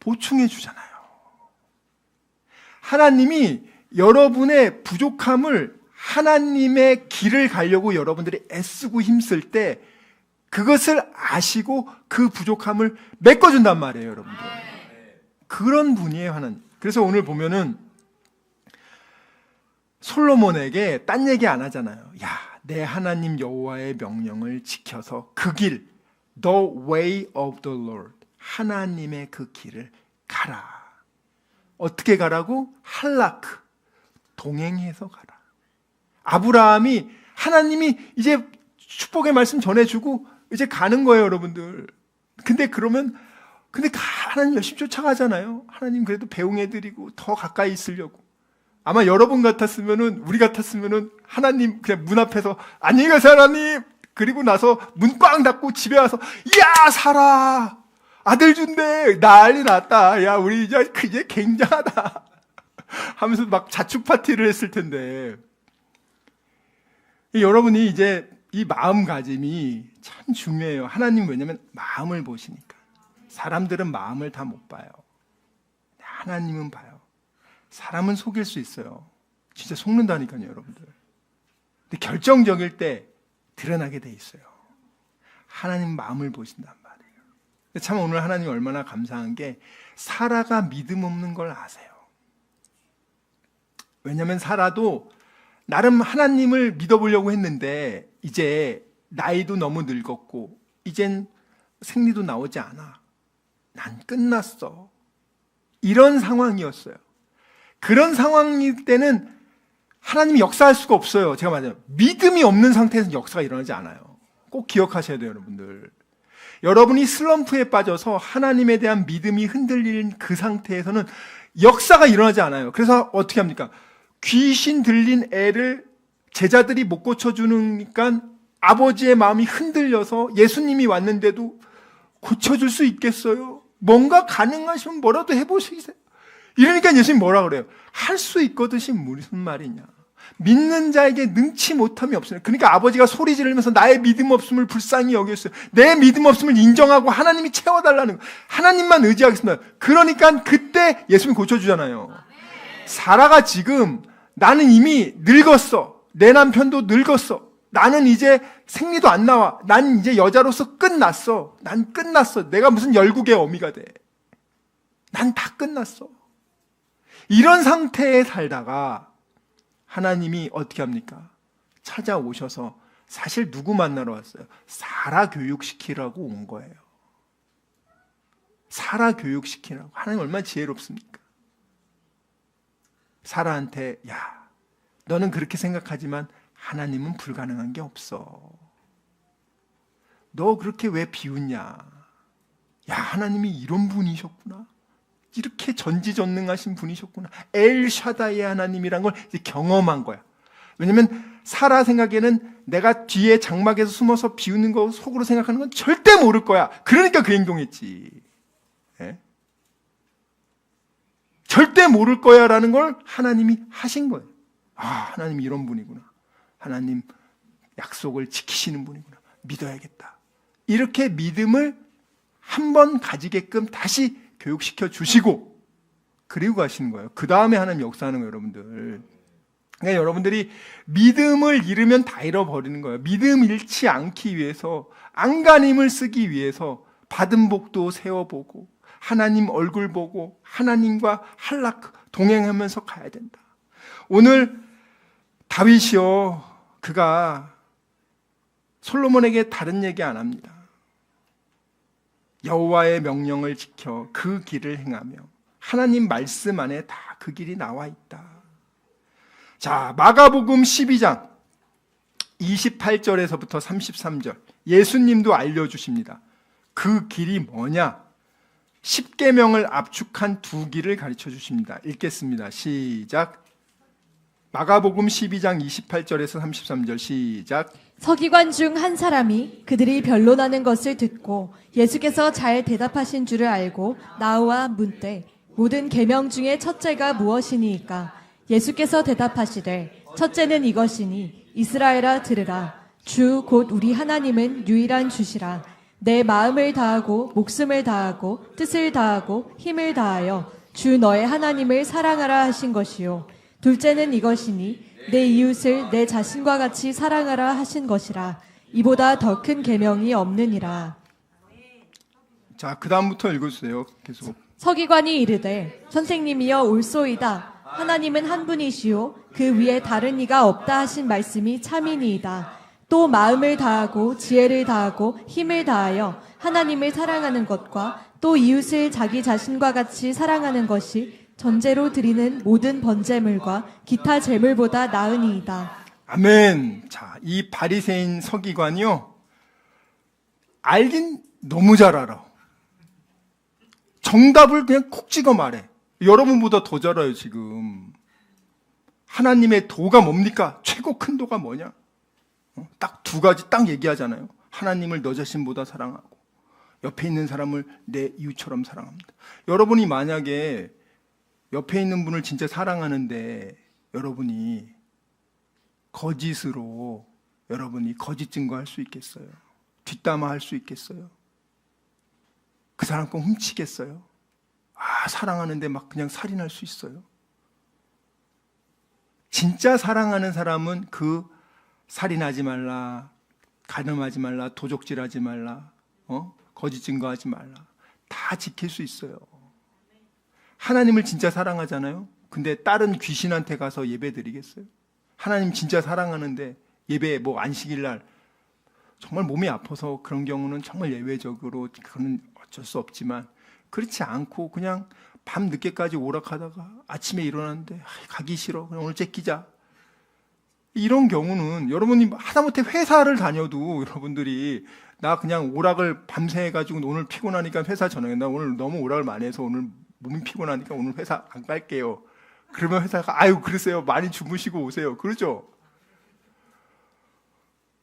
보충해 주잖아요. 하나님이 여러분의 부족함을 하나님의 길을 가려고 여러분들이 애쓰고 힘쓸 때 그것을 아시고 그 부족함을 메꿔준단 말이에요, 여러분들. 그런 분이에요, 하나님. 그래서 오늘 보면은 솔로몬에게 딴 얘기 안 하잖아요. 야, 내 하나님 여호와의 명령을 지켜서 그 길, the way of the Lord, 하나님의 그 길을 가라. 어떻게 가라고? 할라크, 동행해서 가라. 아브라함이 하나님이 이제 축복의 말씀 전해주고 이제 가는 거예요, 여러분들. 근데 하나님 열심히 쫓아가잖아요. 하나님 그래도 배웅해드리고 더 가까이 있으려고. 아마 여러분 같았으면은, 우리 같았으면은 하나님 그냥 문 앞에서 안녕히 가세요, 하나님. 그리고 나서 문 꽝 닫고 집에 와서 야, 살아. 아들 준대. 난리 났다. 야, 우리 이제 굉장하다. 하면서 막 자축 파티를 했을 텐데. 여러분이 이제 이 마음가짐이 참 중요해요. 하나님 왜냐면 마음을 보시니까. 사람들은 마음을 다 못 봐요. 하나님은 봐요. 사람은 속일 수 있어요. 진짜 속는다니까요, 여러분들. 근데 결정적일 때 드러나게 돼 있어요. 하나님 마음을 보신단 말이에요. 참 오늘 하나님 얼마나 감사한 게 사라가 믿음 없는 걸 아세요. 왜냐면 사라도 나름 하나님을 믿어보려고 했는데 이제 나이도 너무 늙었고 이젠 생리도 나오지 않아. 난 끝났어. 이런 상황이었어요. 그런 상황일 때는 하나님이 역사할 수가 없어요. 제가 말해요. 믿음이 없는 상태에서는 역사가 일어나지 않아요. 꼭 기억하셔야 돼요, 여러분들. 여러분이 슬럼프에 빠져서 하나님에 대한 믿음이 흔들린 그 상태에서는 역사가 일어나지 않아요. 그래서 어떻게 합니까? 귀신 들린 애를 제자들이 못 고쳐주니까 아버지의 마음이 흔들려서 예수님이 왔는데도 고쳐줄 수 있겠어요? 뭔가 가능하시면 뭐라도 해보시세요. 이러니까 예수님이 뭐라 그래요? 할 수 있거든이 무슨 말이냐. 믿는 자에게 능치 못함이 없으냐. 그러니까 아버지가 소리 지르면서 나의 믿음 없음을 불쌍히 여겼어요. 내 믿음 없음을 인정하고 하나님이 채워달라는 거. 하나님만 의지하겠습니다. 그러니까 그때 예수님이 고쳐주잖아요. 사라가 지금 나는 이미 늙었어. 내 남편도 늙었어. 나는 이제 생리도 안 나와. 난 이제 여자로서 끝났어. 난 끝났어. 내가 무슨 열국의 어미가 돼. 난 다 끝났어. 이런 상태에 살다가 하나님이 어떻게 합니까? 찾아오셔서 사실 누구 만나러 왔어요? 사라 교육시키라고 온 거예요. 사라 교육시키라고. 하나님 얼마나 지혜롭습니까? 사라한테 야, 너는 그렇게 생각하지만 하나님은 불가능한 게 없어. 너 그렇게 왜 비웃냐? 야, 하나님이 이런 분이셨구나. 이렇게 전지전능하신 분이셨구나. 엘샤다의 하나님이란 걸 이제 경험한 거야. 왜냐면 사라 생각에는 내가 뒤에 장막에서 숨어서 비웃는 거 속으로 생각하는 건 절대 모를 거야. 그러니까 그 행동했지. 예? 절대 모를 거야 라는 걸 하나님이 하신 거예요. 아, 하나님 이런 분이구나. 하나님 약속을 지키시는 분이구나. 믿어야겠다. 이렇게 믿음을 한번 가지게끔 다시 교육시켜 주시고 그리고 가시는 거예요. 그 다음에 하나님 역사하는 거예요, 여러분들. 그러니까 여러분들이 믿음을 잃으면 다 잃어버리는 거예요. 믿음 잃지 않기 위해서, 안간힘을 쓰기 위해서 받은 복도 세워보고 하나님 얼굴 보고 하나님과 할락 동행하면서 가야 된다. 오늘 다윗이요, 그가 솔로몬에게 다른 얘기 안 합니다. 여호와의 명령을 지켜 그 길을 행하며 하나님 말씀 안에 다 그 길이 나와 있다. 자, 마가복음 12장 28절에서부터 33절 예수님도 알려주십니다. 그 길이 뭐냐? 십계명을 압축한 두 길을 가르쳐 주십니다. 읽겠습니다. 시작. 마가복음 12장 28절에서 33절 시작. 서기관 중 한 사람이 그들이 변론하는 것을 듣고 예수께서 잘 대답하신 줄을 알고 나와 묻되 모든 계명 중에 첫째가 무엇이니이까? 예수께서 대답하시되 첫째는 이것이니 이스라엘아 들으라. 주 곧 우리 하나님은 유일한 주시라. 내 마음을 다하고 목숨을 다하고 뜻을 다하고 힘을 다하여 주 너의 하나님을 사랑하라 하신 것이요. 둘째는 이것이니 내 이웃을 내 자신과 같이 사랑하라 하신 것이라. 이보다 더 큰 계명이 없느니라. 자, 그 다음부터 읽어주세요. 계속. 서기관이 이르되 선생님이여 옳소이다. 하나님은 한 분이시요 그 위에 다른 이가 없다 하신 말씀이 참이니이다. 또 마음을 다하고 지혜를 다하고 힘을 다하여 하나님을 사랑하는 것과 또 이웃을 자기 자신과 같이 사랑하는 것이 전제로 드리는 모든 번제물과 기타 제물보다 나으니이다. 아멘. 자, 이 바리새인 서기관이요, 알긴 너무 잘 알아. 정답을 그냥 콕 찍어 말해. 여러분보다 더 잘 알아요. 지금 하나님의 도가 뭡니까? 최고 큰 도가 뭐냐? 딱 두 가지 딱 얘기하잖아요. 하나님을 너 자신보다 사랑하고 옆에 있는 사람을 내 이웃처럼 사랑합니다. 여러분이 만약에 옆에 있는 분을 진짜 사랑하는데 여러분이 거짓으로 여러분이 거짓 증거할 수 있겠어요? 뒷담화 할 수 있겠어요? 그 사람 거 훔치겠어요? 사랑하는데 막 그냥 살인할 수 있어요? 진짜 사랑하는 사람은 그 살인하지 말라, 간음하지 말라, 도적질하지 말라, 거짓 증거하지 말라, 다 지킬 수 있어요. 하나님을 진짜 사랑하잖아요. 근데 다른 귀신한테 가서 예배 드리겠어요? 하나님 진짜 사랑하는데 예배 안식일 날 정말 몸이 아파서 그런 경우는 정말 예외적으로 그거는 어쩔 수 없지만, 그렇지 않고 그냥 밤 늦게까지 오락하다가 아침에 일어났는데 가기 싫어, 그냥 오늘 째끼자, 이런 경우는 여러분이 하다못해 회사를 다녀도 여러분들이 나 그냥 오락을 밤새 해가지고 오늘 피곤하니까 회사 전화해, 나 오늘 너무 오락을 많이 해서 오늘 몸이 피곤하니까 오늘 회사 안 갈게요. 그러면 회사가 아유 그러세요, 많이 주무시고 오세요, 그러죠?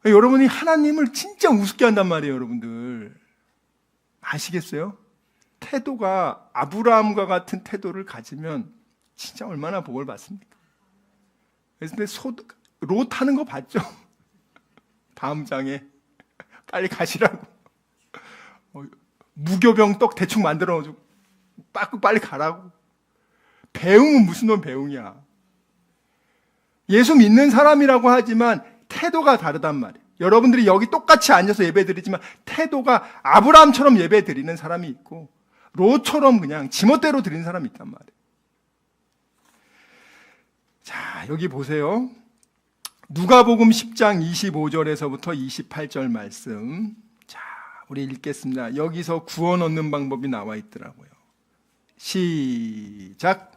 여러분이 하나님을 진짜 우습게 한단 말이에요. 여러분들 아시겠어요? 태도가 아브라함과 같은 태도를 가지면 진짜 얼마나 복을 받습니까? 그래서 롯 하는 거 봤죠? 다음 장에 빨리 가시라고 무교병 떡 대충 만들어가지고 빨리 가라고. 배웅은 무슨 놈 배웅이야. 예수 믿는 사람이라고 하지만 태도가 다르단 말이에요. 여러분들이 여기 똑같이 앉아서 예배 드리지만 태도가 아브라함처럼 예배 드리는 사람이 있고 롯처럼 그냥 지멋대로 드리는 사람이 있단 말이에요. 자, 여기 보세요. 누가복음 10장 25절에서부터 28절 말씀. 자, 우리 읽겠습니다. 여기서 구원 얻는 방법이 나와 있더라고요. 시작.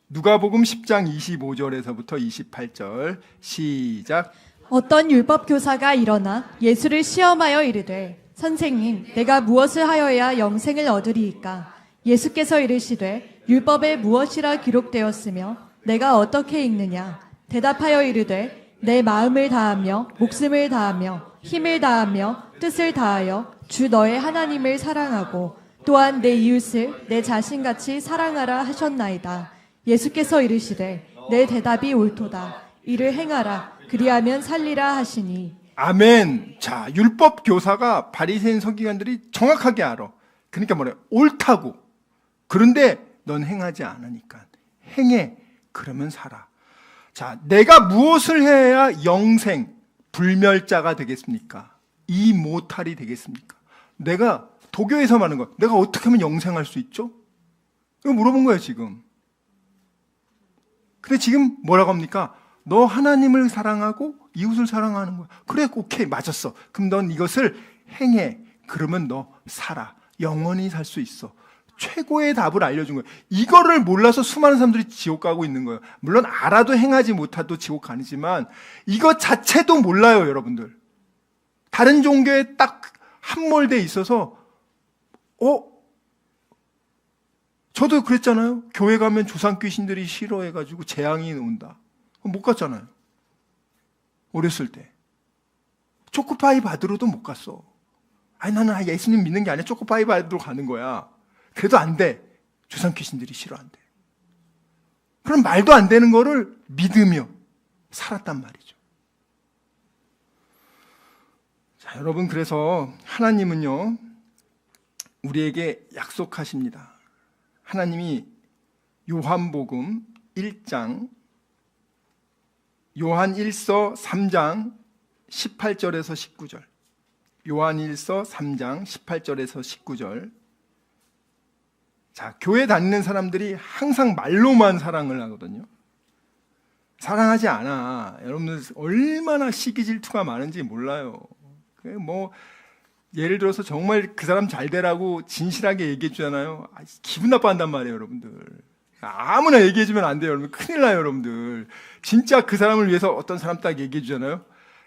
누가복음 10장 25절에서부터 28절 시작. 어떤 율법 교사가 일어나 예수를 시험하여 이르되 선생님, 내가 무엇을 하여야 영생을 얻으리이까? 예수께서 이르시되 율법에 무엇이라 기록되었으며 내가 어떻게 읽느냐? 대답하여 이르되 내 마음을 다하며 목숨을 다하며 힘을 다하며 뜻을 다하여 주 너의 하나님을 사랑하고 또한 내 이웃을 내 자신같이 사랑하라 하셨나이다. 예수께서 이르시되 내 대답이 옳도다. 이를 행하라. 그리하면 살리라 하시니. 아멘. 자, 율법 교사가 바리새인 서기관들이 정확하게 알아. 그러니까 뭐래요? 옳다고. 그런데 넌 행하지 않으니까 행해. 그러면 살아. 자, 내가 무엇을 해야 영생, 불멸자가 되겠습니까? 이모탈이 되겠습니까? 내가 도교에서 말하는 거, 내가 어떻게 하면 영생할 수 있죠? 이거 물어본 거예요, 지금. 근데 지금 뭐라고 합니까? 너 하나님을 사랑하고 이웃을 사랑하는 거야. 그래, 오케이, 맞았어. 그럼 넌 이것을 행해. 그러면 너 살아. 영원히 살 수 있어. 최고의 답을 알려준 거예요. 이거를 몰라서 수많은 사람들이 지옥 가고 있는 거예요. 물론 알아도 행하지 못해도 지옥 가지만 이것 자체도 몰라요, 여러분들. 다른 종교에 딱 함몰돼 있어서 저도 그랬잖아요. 교회 가면 조상 귀신들이 싫어해가지고 재앙이 온다. 못 갔잖아요. 어렸을 때. 초코파이 받으러도 못 갔어. 아니 나는 예수님 믿는 게 아니라 초코파이 받으러 가는 거야. 그래도 안 돼. 조상 귀신들이 싫어한대. 그럼 말도 안 되는 거를 믿으며 살았단 말이죠. 자, 여러분, 그래서 하나님은요, 우리에게 약속하십니다. 하나님이 요한복음 1장, 요한 1서 3장 18절에서 19절, 요한 1서 3장 18절에서 19절. 자, 교회 다니는 사람들이 항상 말로만 사랑을 하거든요. 사랑하지 않아. 여러분들 얼마나 시기 질투가 많은지 몰라요. 예를 들어서 정말 그 사람 잘 되라고 진실하게 얘기해 주잖아요. 기분 나빠한단 말이에요, 여러분들. 아무나 얘기해 주면 안 돼요, 여러분. 큰일 나요, 여러분들. 진짜 그 사람을 위해서 어떤 사람 딱 얘기해 주잖아요.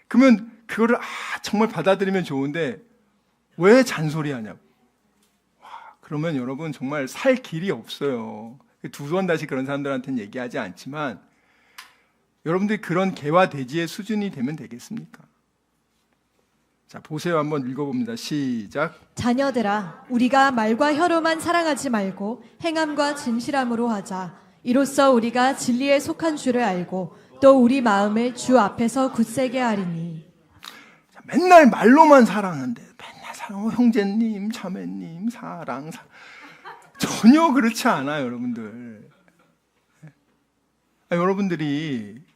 그러면 그거를 정말 받아들이면 좋은데 왜 잔소리하냐고. 그러면 여러분 정말 살 길이 없어요. 두 번 다시 그런 사람들한테는 얘기하지 않지만 여러분들이 그런 개와 돼지의 수준이 되면 되겠습니까? 자, 보세요. 한번 읽어봅니다. 시작. 자녀들아, 우리가 말과 혀로만 사랑하지 말고 행함과 진실함으로 하자. 이로써 우리가 진리에 속한 줄을 알고 또 우리 마음을 주 앞에서 굳세게 하리니. 자, 맨날 말로만 사랑하는데 맨날 사랑, 형제님, 자매님, 사랑. 전혀 그렇지 않아요, 여러분들. 여러분들이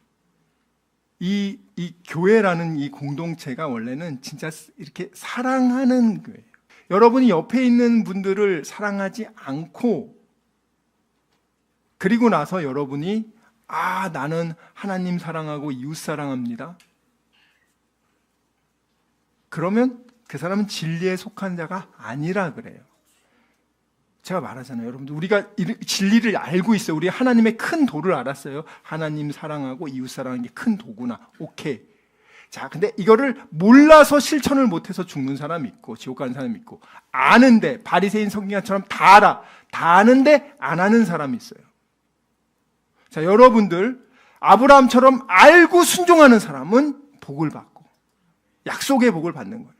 이 교회라는 이 공동체가 원래는 진짜 이렇게 사랑하는 교회예요. 여러분이 옆에 있는 분들을 사랑하지 않고 그리고 나서 여러분이 나는 하나님 사랑하고 이웃 사랑합니다. 그러면 그 사람은 진리에 속한 자가 아니라 그래요. 제가 말하잖아요. 여러분들, 우리가 진리를 알고 있어요. 우리 하나님의 큰 도를 알았어요. 하나님 사랑하고 이웃 사랑하는 게 큰 도구나. 오케이. 자, 근데 이거를 몰라서 실천을 못해서 죽는 사람이 있고 지옥 가는 사람이 있고, 아는데 바리새인 성경처럼 다 알아. 다 아는데 안 하는 사람이 있어요. 자, 여러분들, 아브라함처럼 알고 순종하는 사람은 복을 받고 약속의 복을 받는 거예요.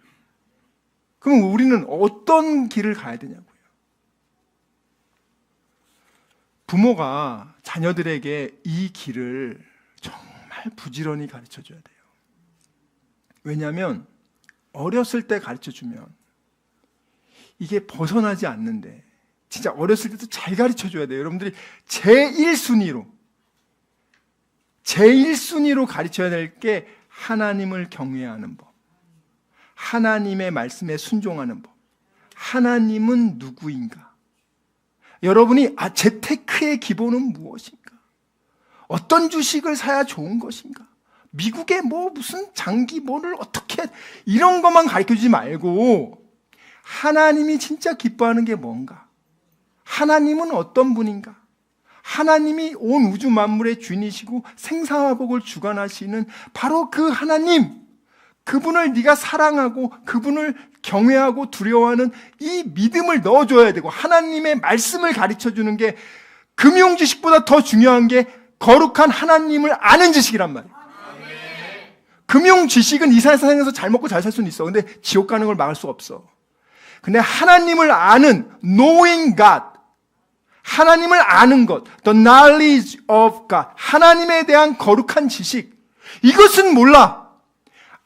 그럼 우리는 어떤 길을 가야 되냐고요. 부모가 자녀들에게 이 길을 정말 부지런히 가르쳐줘야 돼요. 왜냐하면 어렸을 때 가르쳐주면 이게 벗어나지 않는데, 진짜 어렸을 때도 잘 가르쳐줘야 돼요. 여러분들이 제1순위로 가르쳐야 될 게 하나님을 경외하는 법, 하나님의 말씀에 순종하는 법, 하나님은 누구인가, 여러분이 재테크의 기본은 무엇인가, 어떤 주식을 사야 좋은 것인가, 미국의 무슨 장기 뭐를 어떻게, 이런 것만 가르쳐주지 말고 하나님이 진짜 기뻐하는 게 뭔가, 하나님은 어떤 분인가, 하나님이 온 우주 만물의 주인이시고 생사화복을 주관하시는 바로 그 하나님, 그분을 네가 사랑하고 그분을 경외하고 두려워하는 이 믿음을 넣어줘야 되고, 하나님의 말씀을 가르쳐주는 게 금융 지식보다 더 중요한 게 거룩한 하나님을 아는 지식이란 말이에요. 금융 지식은 이 세상에서 잘 먹고 잘 살 수는 있어. 근데 지옥 가는 걸 막을 수 없어. 근데 하나님을 아는 knowing God, 하나님을 아는 것, the knowledge of God, 하나님에 대한 거룩한 지식, 이것은 몰라.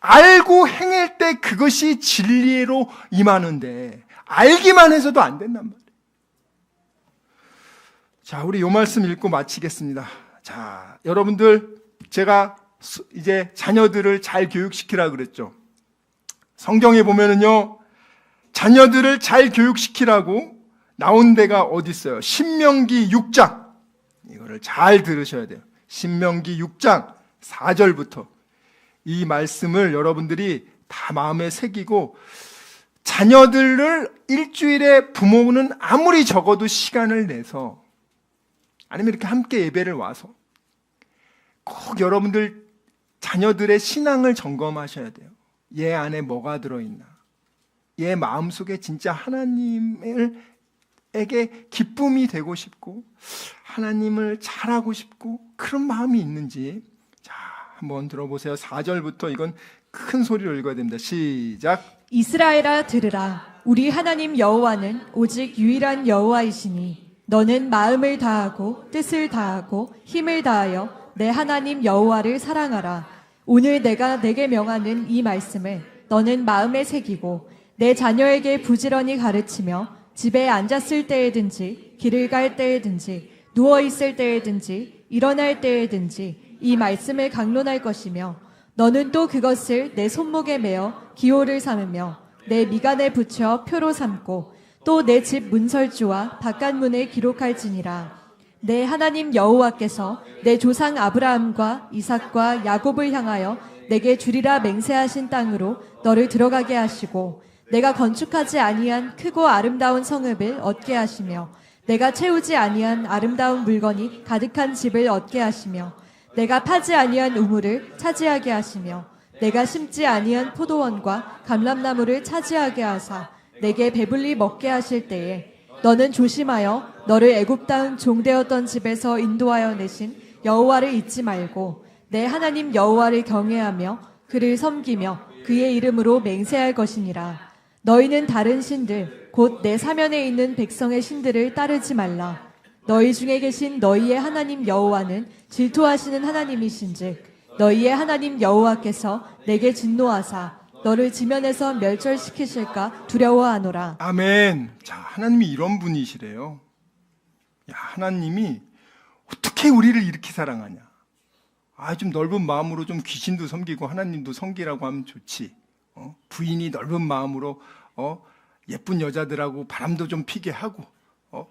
알고 행할 때 그것이 진리로 임하는데 알기만 해서도 안 된단 말이에요. 자, 우리 요 말씀 읽고 마치겠습니다. 자, 여러분들, 제가 이제 자녀들을 잘 교육시키라 그랬죠. 성경에 보면은요, 자녀들을 잘 교육시키라고 나온 데가 어디 있어요? 신명기 6장. 이거를 잘 들으셔야 돼요. 신명기 6장 4절부터 이 말씀을 여러분들이 다 마음에 새기고, 자녀들을 일주일에 부모는 아무리 적어도 시간을 내서, 아니면 이렇게 함께 예배를 와서 꼭 여러분들 자녀들의 신앙을 점검하셔야 돼요. 얘 안에 뭐가 들어있나, 마음속에 진짜 하나님에게 기쁨이 되고 싶고 하나님을 잘하고 싶고 그런 마음이 있는지 자, 한번 들어보세요. 4절부터 이건 큰 소리로 읽어야 됩니다. 시작. 이스라엘아 들으라. 우리 하나님 여호와는 오직 유일한 여호와이시니 너는 마음을 다하고 뜻을 다하고 힘을 다하여 내 하나님 여호와를 사랑하라. 오늘 내가 내게 명하는 이 말씀을 너는 마음에 새기고 내 자녀에게 부지런히 가르치며 집에 앉았을 때에든지 길을 갈 때에든지 누워 있을 때에든지 일어날 때에든지 이 말씀을 강론할 것이며 너는 또 그것을 내 손목에 매어 기호를 삼으며 내 미간에 붙여 표로 삼고 또 내 집 문설주와 바깥문에 기록할지니라. 내 하나님 여호와께서 내 조상 아브라함과 이삭과 야곱을 향하여 내게 주리라 맹세하신 땅으로 너를 들어가게 하시고 내가 건축하지 아니한 크고 아름다운 성읍을 얻게 하시며 내가 채우지 아니한 아름다운 물건이 가득한 집을 얻게 하시며 내가 파지 아니한 우물을 차지하게 하시며 내가 심지 아니한 포도원과 감람나무를 차지하게 하사 내게 배불리 먹게 하실 때에 너는 조심하여 너를 애굽 땅 종되었던 집에서 인도하여 내신 여호와를 잊지 말고 내 하나님 여호와를 경외하며 그를 섬기며 그의 이름으로 맹세할 것이니라. 너희는 다른 신들 곧 내 사면에 있는 백성의 신들을 따르지 말라. 너희 중에 계신 너희의 하나님 여호와는 질투하시는 하나님이신즉 너희의 하나님 여호와께서 내게 진노하사 너를 지면에서 멸절시키실까 두려워하노라. 아멘. 자, 하나님이 이런 분이시래요. 야, 하나님이 어떻게 우리를 이렇게 사랑하냐. 좀 넓은 마음으로 좀 귀신도 섬기고 하나님도 섬기라고 하면 좋지. 부인이 넓은 마음으로 예쁜 여자들하고 바람도 좀 피게 하고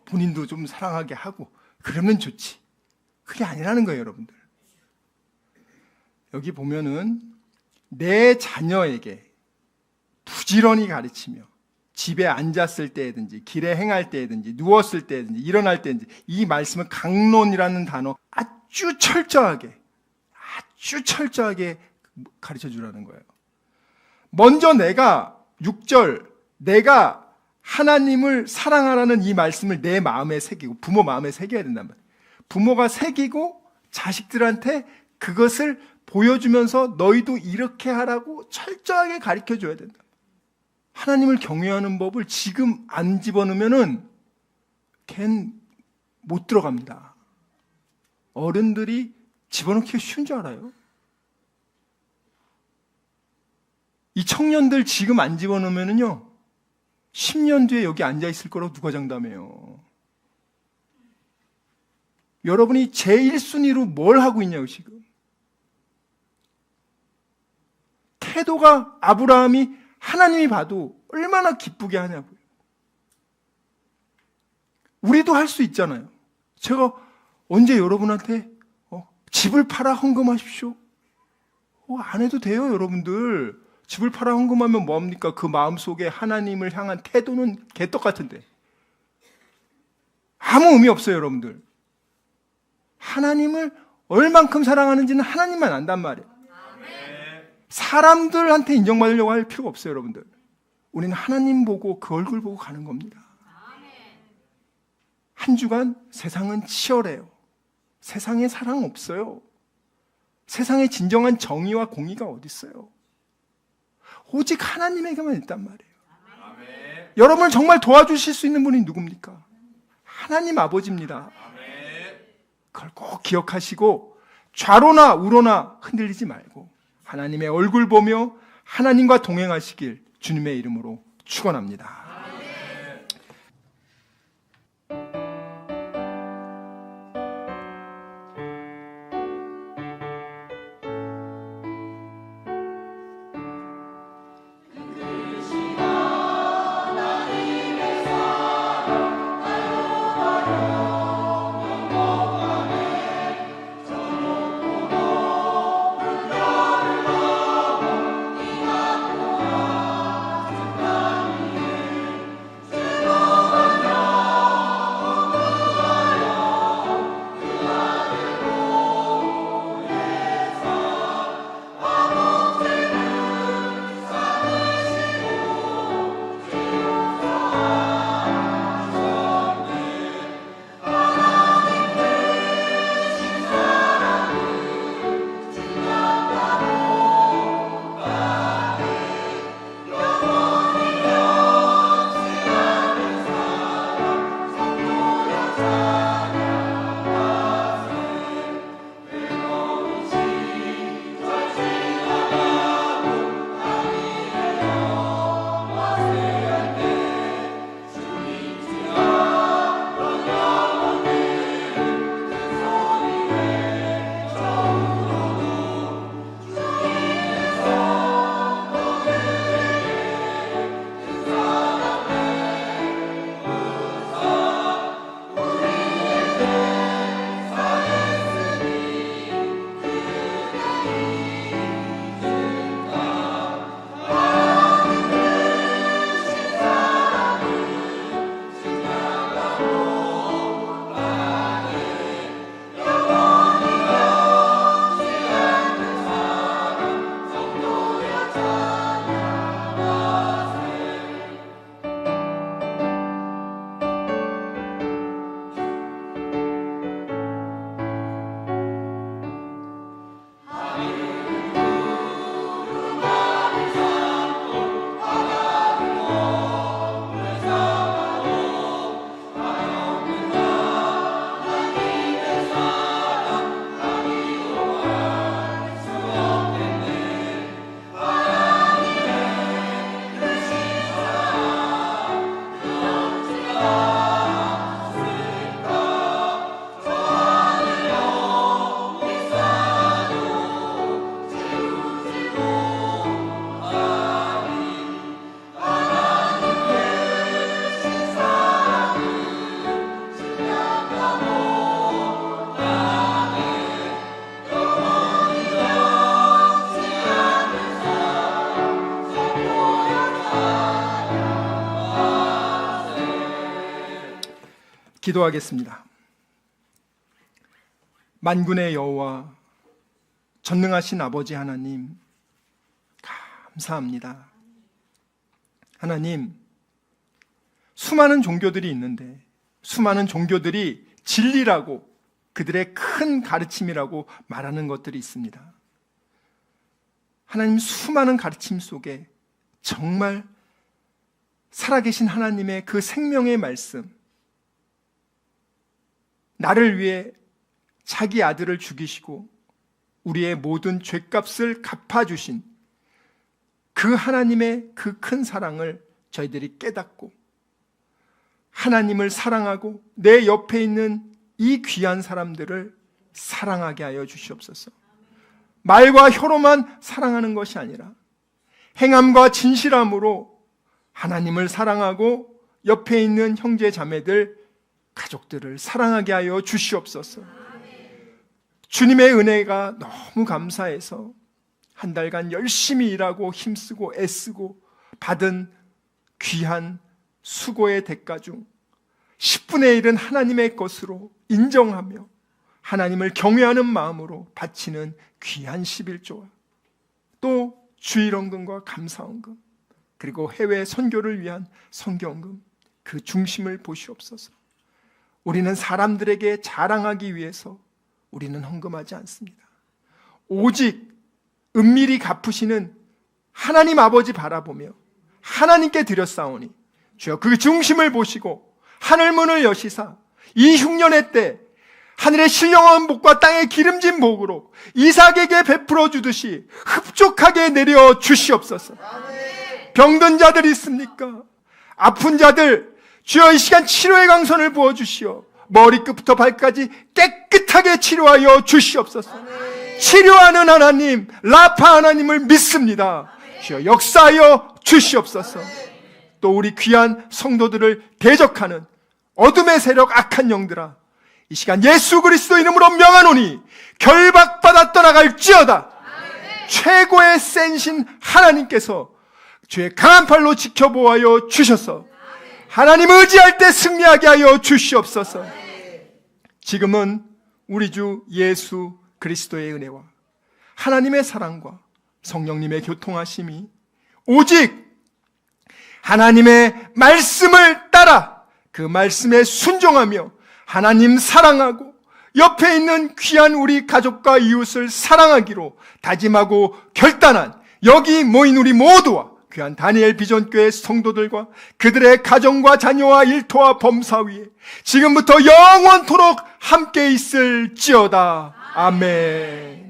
본인도 좀 사랑하게 하고 그러면 좋지. 그게 아니라는 거예요, 여러분들. 여기 보면은 내 자녀에게 부지런히 가르치며 집에 앉았을 때든지 길에 행할 때든지 누웠을 때든지 일어날 때든지 이 말씀은 강론이라는 단어 아주 철저하게 가르쳐 주라는 거예요. 먼저 내가 6절 내가 하나님을 사랑하라는 이 말씀을 내 마음에 새기고 부모 마음에 새겨야 된단 말이에요. 부모가 새기고 자식들한테 그것을 보여주면서 너희도 이렇게 하라고 철저하게 가르쳐줘야 된다. 하나님을 경외하는 법을 지금 안 집어넣으면은 걘 못 들어갑니다. 어른들이 집어넣기가 쉬운 줄 알아요? 이 청년들 지금 안 집어넣으면은요 10년 뒤에 여기 앉아있을 거라고 누가 장담해요. 여러분이 제1순위로 뭘 하고 있냐고 지금. 태도가 아브라함이 하나님이 봐도 얼마나 기쁘게 하냐고요. 우리도 할 수 있잖아요. 제가 언제 여러분한테 집을 팔아 헌금하십시오. 안 해도 돼요, 여러분들. 집을 팔아 헌금하면 뭡니까? 그 마음속에 하나님을 향한 태도는 개떡 같은데. 아무 의미 없어요, 여러분들. 하나님을 얼만큼 사랑하는지는 하나님만 안단 말이에요. 사람들한테 인정받으려고 할 필요가 없어요, 여러분들. 우리는 하나님 보고 그 얼굴 보고 가는 겁니다. 한 주간 세상은 치열해요. 세상에 사랑 없어요. 세상에 진정한 정의와 공의가 어디 있어요? 오직 하나님에게만 있단 말이에요. 여러분을 정말 도와주실 수 있는 분이 누굽니까? 하나님 아버지입니다. 그걸 꼭 기억하시고 좌로나 우로나 흔들리지 말고 하나님의 얼굴 보며 하나님과 동행하시길 주님의 이름으로 축원합니다. 기도하겠습니다. 만군의 여호와, 전능하신 아버지 하나님, 감사합니다. 하나님, 수많은 종교들이 있는데 수많은 종교들이 진리라고, 그들의 큰 가르침이라고 말하는 것들이 있습니다. 하나님, 수많은 가르침 속에 정말 살아계신 하나님의 그 생명의 말씀, 나를 위해 자기 아들을 죽이시고 우리의 모든 죄값을 갚아주신 그 하나님의 그 큰 사랑을 저희들이 깨닫고 하나님을 사랑하고 내 옆에 있는 이 귀한 사람들을 사랑하게 하여 주시옵소서. 말과 혀로만 사랑하는 것이 아니라 행함과 진실함으로 하나님을 사랑하고 옆에 있는 형제 자매들, 가족들을 사랑하게 하여 주시옵소서. 주님의 은혜가 너무 감사해서 한 달간 열심히 일하고 힘쓰고 애쓰고 받은 귀한 수고의 대가 중 10분의 1은 하나님의 것으로 인정하며 하나님을 경외하는 마음으로 바치는 귀한 11조와 또 주일헌금과 감사헌금, 그리고 해외 선교를 위한 선교헌금, 그 중심을 보시옵소서. 우리는 사람들에게 자랑하기 위해서 우리는 헌금하지 않습니다. 오직 은밀히 갚으시는 하나님 아버지 바라보며 하나님께 드렸사오니 주여 그 중심을 보시고 하늘문을 여시사 이 흉년의 때 하늘의 신령한 복과 땅의 기름진 복으로 이삭에게 베풀어 주듯이 흡족하게 내려 주시옵소서. 병든 자들 있습니까? 아픈 자들, 주여 이 시간 치료의 강선을 부어 주시어 머리끝부터 발까지 깨끗하게 치료하여 주시옵소서. 치료하는 하나님, 라파 하나님을 믿습니다. 주여 역사하여 주시옵소서. 또 우리 귀한 성도들을 대적하는 어둠의 세력, 악한 영들아, 이 시간 예수 그리스도 이름으로 명하노니 결박받아 떠나갈지어다. 최고의 센 신 하나님께서 주의 강한 팔로 지켜보아여 주셔서 하나님 의지할 때 승리하게 하여 주시옵소서. 지금은 우리 주 예수 그리스도의 은혜와 하나님의 사랑과 성령님의 교통하심이 오직 하나님의 말씀을 따라 그 말씀에 순종하며 하나님 사랑하고 옆에 있는 귀한 우리 가족과 이웃을 사랑하기로 다짐하고 결단한 여기 모인 우리 모두와 귀한 다니엘 비전교회 성도들과 그들의 가정과 자녀와 일터와 범사 위에 지금부터 영원토록 함께 있을지어다. 아멘.